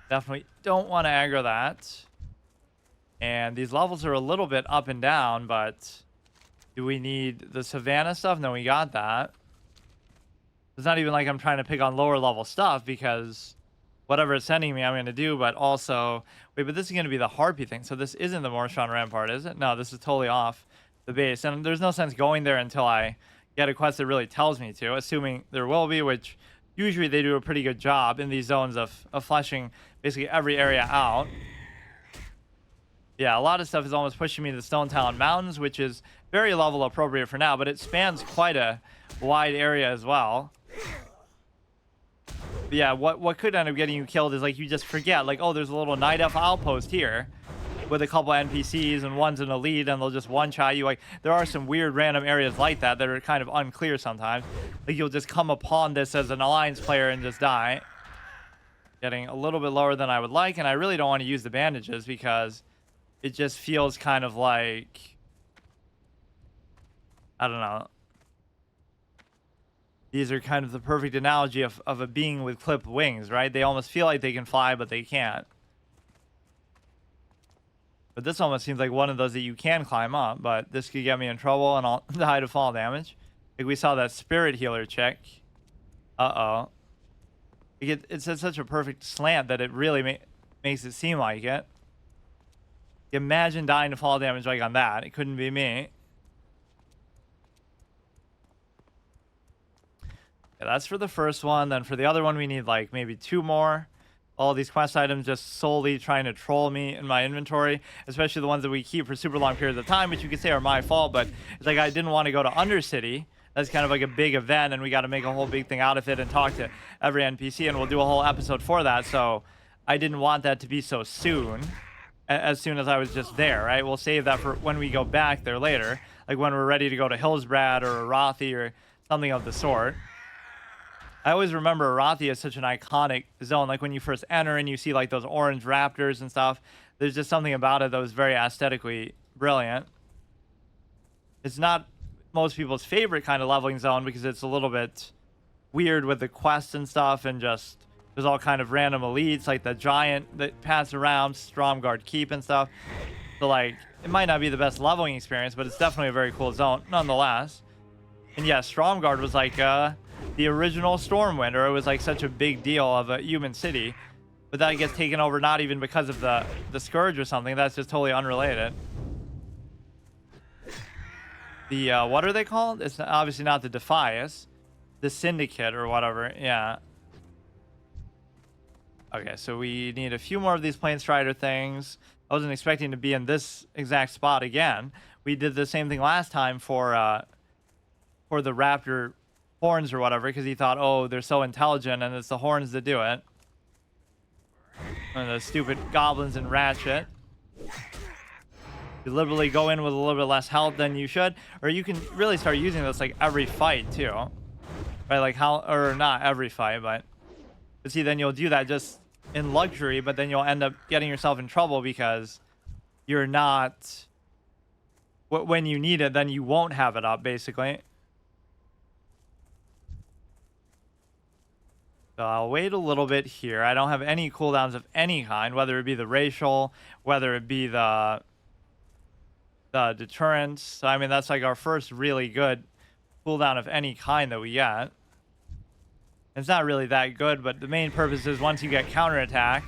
Definitely don't want to aggro that. And these levels are a little bit up and down, but do we need the Savannah stuff? No, we got that. It's not even like I'm trying to pick on lower level stuff because whatever it's sending me, I'm going to do. But also, wait, but this is going to be the Harpy thing. So this isn't the Morshan Rampart, is it? No, this is totally off the base. And there's no sense going there until I get a quest that really tells me to, assuming there will be, which usually they do a pretty good job in these zones of fleshing basically every area out. Yeah, a lot of stuff is almost pushing me to the Stone Talon Mountains, which is very level appropriate for now, but it spans quite a wide area as well. But yeah, what could end up getting you killed is like you just forget, like, oh, there's a little night elf outpost here with a couple NPCs and one's an elite and they'll just one-shot you. Like, there are some weird random areas like that that are kind of unclear sometimes. Like, you'll just come upon this as an alliance player and just die. Getting a little bit lower than I would like, and I really don't want to use the bandages because it just feels kind of like, I don't know. These are kind of the perfect analogy of a being with clipped wings, right? They almost feel like they can fly, but they can't. But this almost seems like one of those that you can climb up, but this could get me in trouble and I'll die to fall damage. Like we saw that spirit healer check. Uh-oh. It's at such a perfect slant that it really makes it seem like it. Imagine dying to fall damage like on that. It couldn't be me. Yeah, that's for the first one. Then for the other one, we need like maybe 2 more. All these quest items just solely trying to troll me in my inventory, especially the ones that we keep for super long periods of time, which you could say are my fault, but it's like I didn't want to go to Undercity. That's kind of like a big event, and we got to make a whole big thing out of it and talk to every NPC, and we'll do a whole episode for that, so I didn't want that to be so soon, as soon as I was just there, right? We'll save that for when we go back there later, like when we're ready to go to Hillsbrad or Arathi or something of the sort. I always remember Arathi as such an iconic zone. Like when you first enter and you see like those orange raptors and stuff, there's just something about it that was very aesthetically brilliant. It's not most people's favorite kind of leveling zone because it's a little bit weird with the quests and stuff, and just there's all kind of random elites like the giant that pass around Stromgarde Keep and stuff. So like it might not be the best leveling experience, but it's definitely a very cool zone nonetheless. And yeah, Stromgarde was like the original Stormwind, or it was like such a big deal of a human city, but that gets taken over not even because of the Scourge or something. That's just totally unrelated. The what are they called? It's obviously not the Defias, the Syndicate or whatever. Yeah. Okay, so we need a few more of these Planestrider things. I wasn't expecting to be in this exact spot again. We did the same thing last time for the Raptor horns or whatever, because he thought, oh, they're so intelligent and it's the horns that do it. And the stupid goblins and Ratchet. You liberally go in with a little bit less health than you should, or you can really start using this like every fight too, right? Like how, or not every fight, but see, then you'll do that just in luxury, but then you'll end up getting yourself in trouble because you're not, when you need it, then you won't have it up basically. So I'll wait a little bit here. I don't have any cooldowns of any kind, whether it be the racial, whether it be the deterrence. So, I mean, that's like our first really good cooldown of any kind that we get. It's not really that good, but the main purpose is once you get counterattack.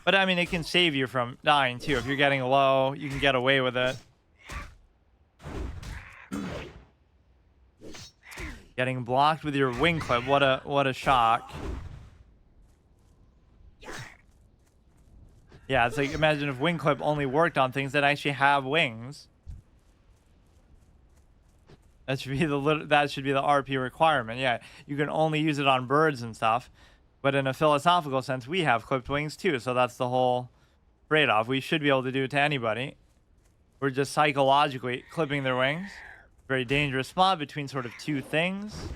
But, I mean, it can save you from dying, too. If you're getting low, you can get away with it. Getting blocked with your wing clip, what a shock. Yeah, it's like, imagine if wing clip only worked on things that actually have wings. That should be the RP requirement. Yeah, you can only use it on birds and stuff, but in a philosophical sense, we have clipped wings too, so that's the whole trade-off. We should be able to do it to anybody. We're just psychologically clipping their wings. Very dangerous spot between sort of two things.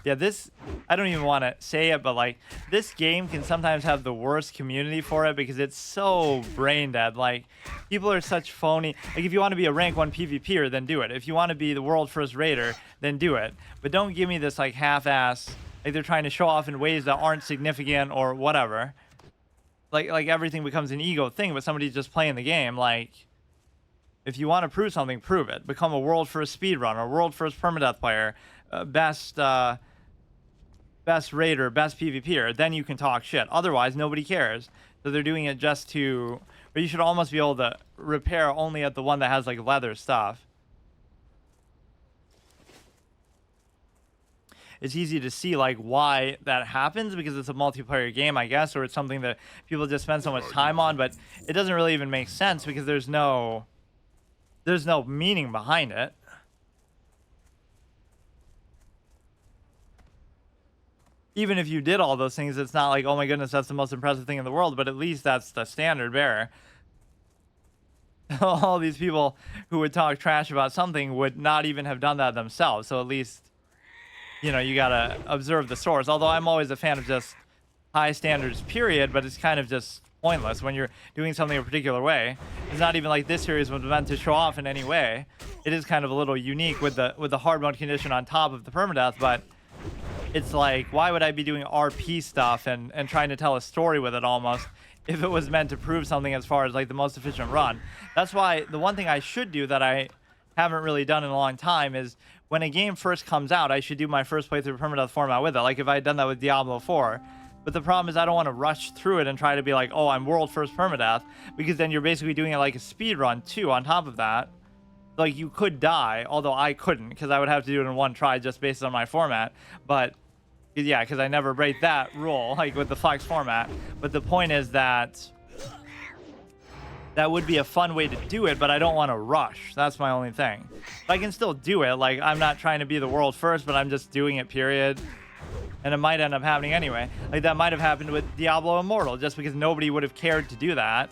Yeah, this, I don't even want to say it, but like this game can sometimes have the worst community for it because it's so brain dead. Like people are such phony. Like if you want to be a rank 1 PvPer, then do it. If you want to be the world first raider, then do it. But don't give me this like half-ass, like they're trying to show off in ways that aren't significant or whatever. Like everything becomes an ego thing, but somebody's just playing the game. Like if you want to prove something, prove it. Become a world first speedrunner, world first permadeath player, best raider, best PvPer, then you can talk shit. Otherwise, nobody cares. So they're doing it just to, or you should almost be able to repair only at the one that has like leather stuff. it's easy to see like why that happens because it's a multiplayer game, I guess, or it's something that people just spend so much time on, but it doesn't really even make sense because there's no meaning behind it. Even if you did all those things, it's not like, oh my goodness, that's the most impressive thing in the world, but at least that's the standard bearer. All these people who would talk trash about something would not even have done that themselves. So at least, you know, you gotta observe the source. Although I'm always a fan of just high standards, period, but it's kind of just pointless when you're doing something a particular way. It's not even like this series was meant to show off in any way. It is kind of a little unique with the hard mode condition on top of the permadeath, but it's like, why would I be doing RP stuff and trying to tell a story with it almost if it was meant to prove something as far as like the most efficient run? That's why the one thing I should do that I haven't really done in a long time is when a game first comes out, I should do my first playthrough permadeath format with it. Like if I had done that with Diablo 4. But the problem is I don't want to rush through it and try to be like, oh, I'm world first permadeath, because then you're basically doing it like a speed run too on top of that. Like you could die, although I couldn't because I would have to do it in one try just based on my format. But yeah, because I never break that rule, like with the flex format. But the point is that that would be a fun way to do it, but I don't want to rush. That's my only thing. But I can still do it. Like, I'm not trying to be the world first, but I'm just doing it, period. And it might end up happening anyway. Like, that might have happened with Diablo Immortal, just because nobody would have cared to do that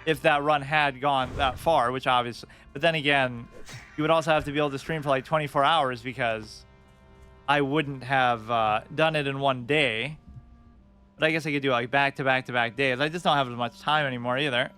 if that run had gone that far, which obviously... But then again, you would also have to be able to stream for like 24 hours because I wouldn't have done it in one day. But I guess I could do like back-to-back-to-back days. I just don't have as much time anymore either.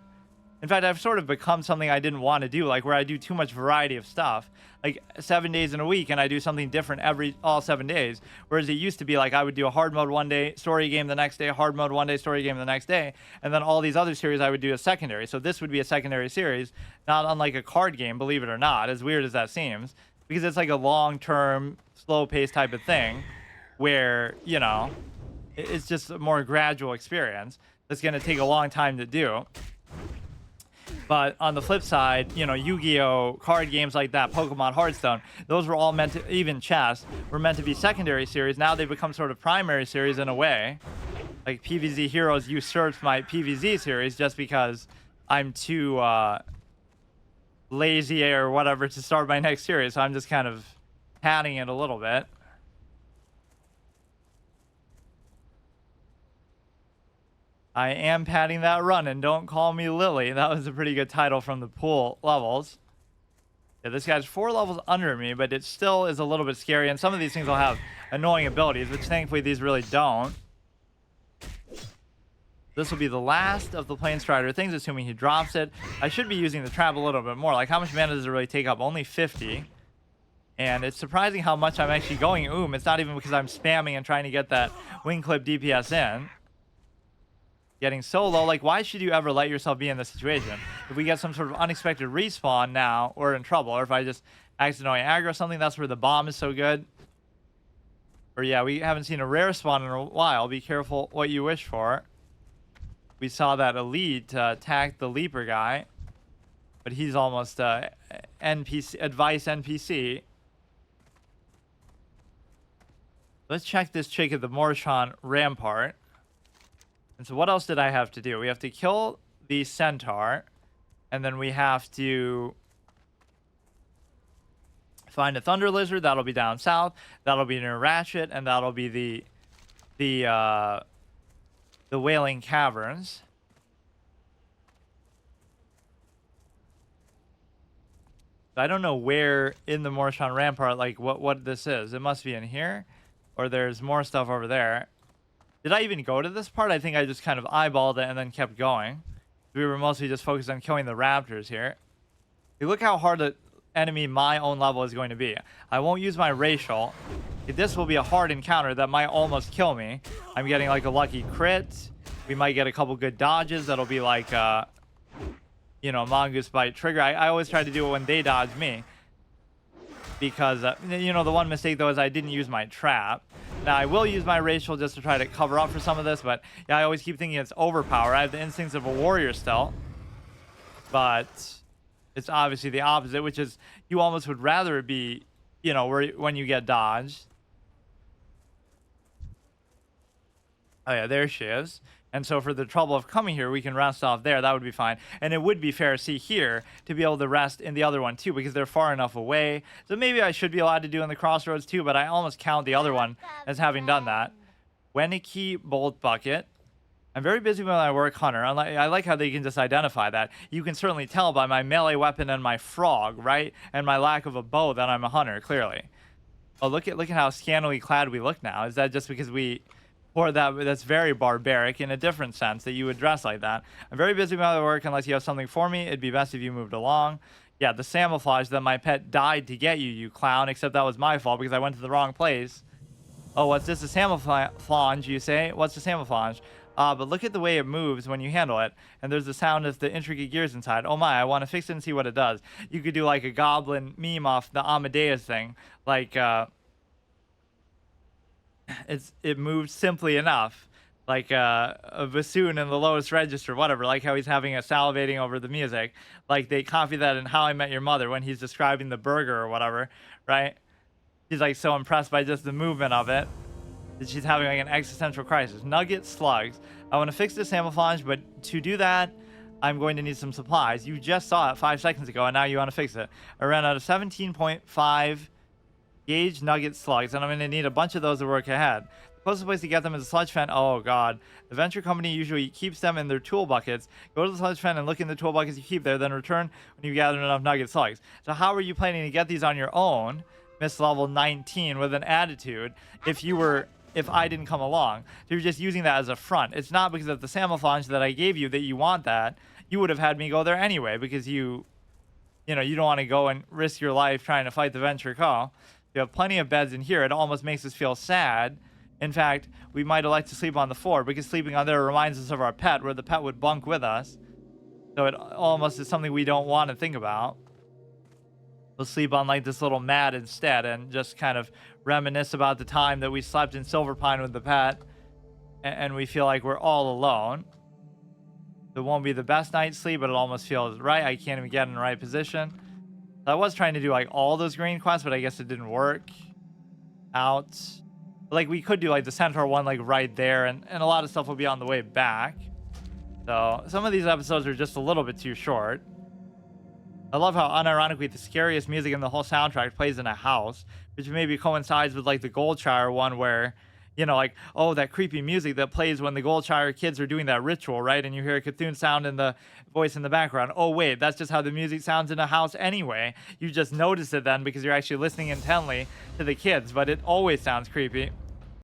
In fact, I've sort of become something I didn't want to do, like where I do too much variety of stuff. Like 7 days in a week and I do something different all 7 days. Whereas it used to be like I would do a hard mode one day, story game the next day, hard mode one day, story game the next day. And then all these other series I would do a secondary. So this would be a secondary series, not unlike a card game, believe it or not, as weird as that seems. Because it's like a long-term, slow-paced type of thing where, you know, it's just a more gradual experience that's going to take a long time to do. But on the flip side, you know, Yu-Gi-Oh, card games like that, Pokemon, Hearthstone, those were all meant to, even chess, were meant to be secondary series. Now they've become sort of primary series in a way. Like PvZ Heroes usurps my PvZ series just because I'm too lazy or whatever to start my next series. So I'm just kind of padding it a little bit. I am padding that run, and don't call me Lily. That was a pretty good title from the pool levels. Yeah, this guy's 4 levels under me, but it still is a little bit scary, and some of these things will have annoying abilities, which thankfully these really don't. This will be the last of the Plane Strider things, assuming he drops it. I should be using the trap a little bit more. Like, how much mana does it really take up? Only 50. And it's surprising how much I'm actually going oom. It's not even because I'm spamming and trying to get that wing clip DPS in. Getting so low. Like, why should you ever let yourself be in this situation? If we get some sort of unexpected respawn now, we're in trouble. Or if I just accidentally aggro something, that's where the bomb is so good. Or yeah, we haven't seen a rare spawn in a while. Be careful what you wish for. We saw that elite attack the leaper guy. But he's almost NPC, advice NPC. Let's check this chick at the Morshan Rampart. And so what else did I have to do? We have to kill the centaur. And then we have to find a thunder lizard. That'll be down south. That'll be near Ratchet. And that'll be the Wailing Caverns. I don't know where in the Morshan Rampart, like what this is. It must be in here. Or there's more stuff over there. Did I even go to this part? I think I just kind of eyeballed it and then kept going. We were mostly just focused on killing the raptors here. Hey, look how hard the enemy my own level is going to be. I won't use my racial. This will be a hard encounter that might almost kill me. I'm getting like a lucky crit. We might get a couple good dodges. That'll be like, you know, mongoose bite trigger. I always try to do it when they dodge me. Because, you know, the one mistake, though, is I didn't use my trap. Now, I will use my racial just to try to cover up for some of this, but, yeah, I always keep thinking it's overpower. I have the instincts of a warrior still. But it's obviously the opposite, which is you almost would rather it be, you know, when you get dodged. Oh yeah, there she is. And so for the trouble of coming here, we can rest off there. That would be fine. And it would be fair, see here, to be able to rest in the other one too, because they're far enough away. So maybe I should be allowed to do in the crossroads too, but I almost count the other one as having done that. Wenicky Bolt Bucket. I'm very busy with my work, Hunter. I like how they can just identify that. You can certainly tell by my melee weapon and my frog, right? And my lack of a bow that I'm a hunter, clearly. Oh, look at how scantily clad we look now. Is that just because we... Or that's very barbaric in a different sense that you would dress like that. I'm very busy with my work. Unless you have something for me, it'd be best if you moved along. Yeah, the camouflage that my pet died to get you, you clown. Except that was my fault because I went to the wrong place. Oh, what's this? A camouflage, you say? What's a camouflage? But look at the way it moves when you handle it. And there's the sound of the intricate gears inside. Oh my, I want to fix it and see what it does. You could do like a goblin meme off the Amadeus thing. Like, it moves simply enough, like a bassoon in the lowest register, whatever. Like how he's having a salivating over the music. Like they copy that in How I Met Your Mother when he's describing the burger or whatever, right? He's like so impressed by just the movement of it that she's having like an existential crisis. Nugget slugs. I want to fix this camouflage, but to do that, I'm going to need some supplies. You just saw it 5 seconds ago, and now you want to fix it. I ran out of 17.5 gauge nugget slugs, and I'm going to need a bunch of those to work ahead. The closest place to get them is the sludge fen. Oh god. The venture company usually keeps them in their tool buckets. Go to the sludge fen and look in the tool buckets you keep there, then return when you've gathered enough nugget slugs. So how are you planning to get these on your own, Miss Level 19, with an attitude, if I didn't come along? So you're just using that as a front. It's not because of the camouflage that I gave you that you want that. You would have had me go there anyway because you don't want to go and risk your life trying to fight the venture call. You have plenty of beds in here. It almost makes us feel sad. In fact, we might elect to sleep on the floor because sleeping on there reminds us of our pet, where the pet would bunk with us. So it almost is something we don't want to think about. We'll sleep on like this little mat instead and just kind of reminisce about the time that we slept in Silver Pine with the pet. And we feel like we're all alone. It won't be the best night's sleep, but it almost feels right. I can't even get in the right position. I was trying to do like all those green quests, but I guess it didn't work out. Like we could do like the centaur one like right there, and a lot of stuff will be on the way back. So some of these episodes are just a little bit too short. I love how unironically the scariest music in the whole soundtrack plays in a house, which maybe coincides with like the Goldshire one where, like, oh, that creepy music that plays when the Goldshire kids are doing that ritual, right? And you hear a Cthulhu sound in the voice in the background. Oh, wait, that's just how the music sounds in a house anyway. You just notice it then because you're actually listening intently to the kids, but it always sounds creepy.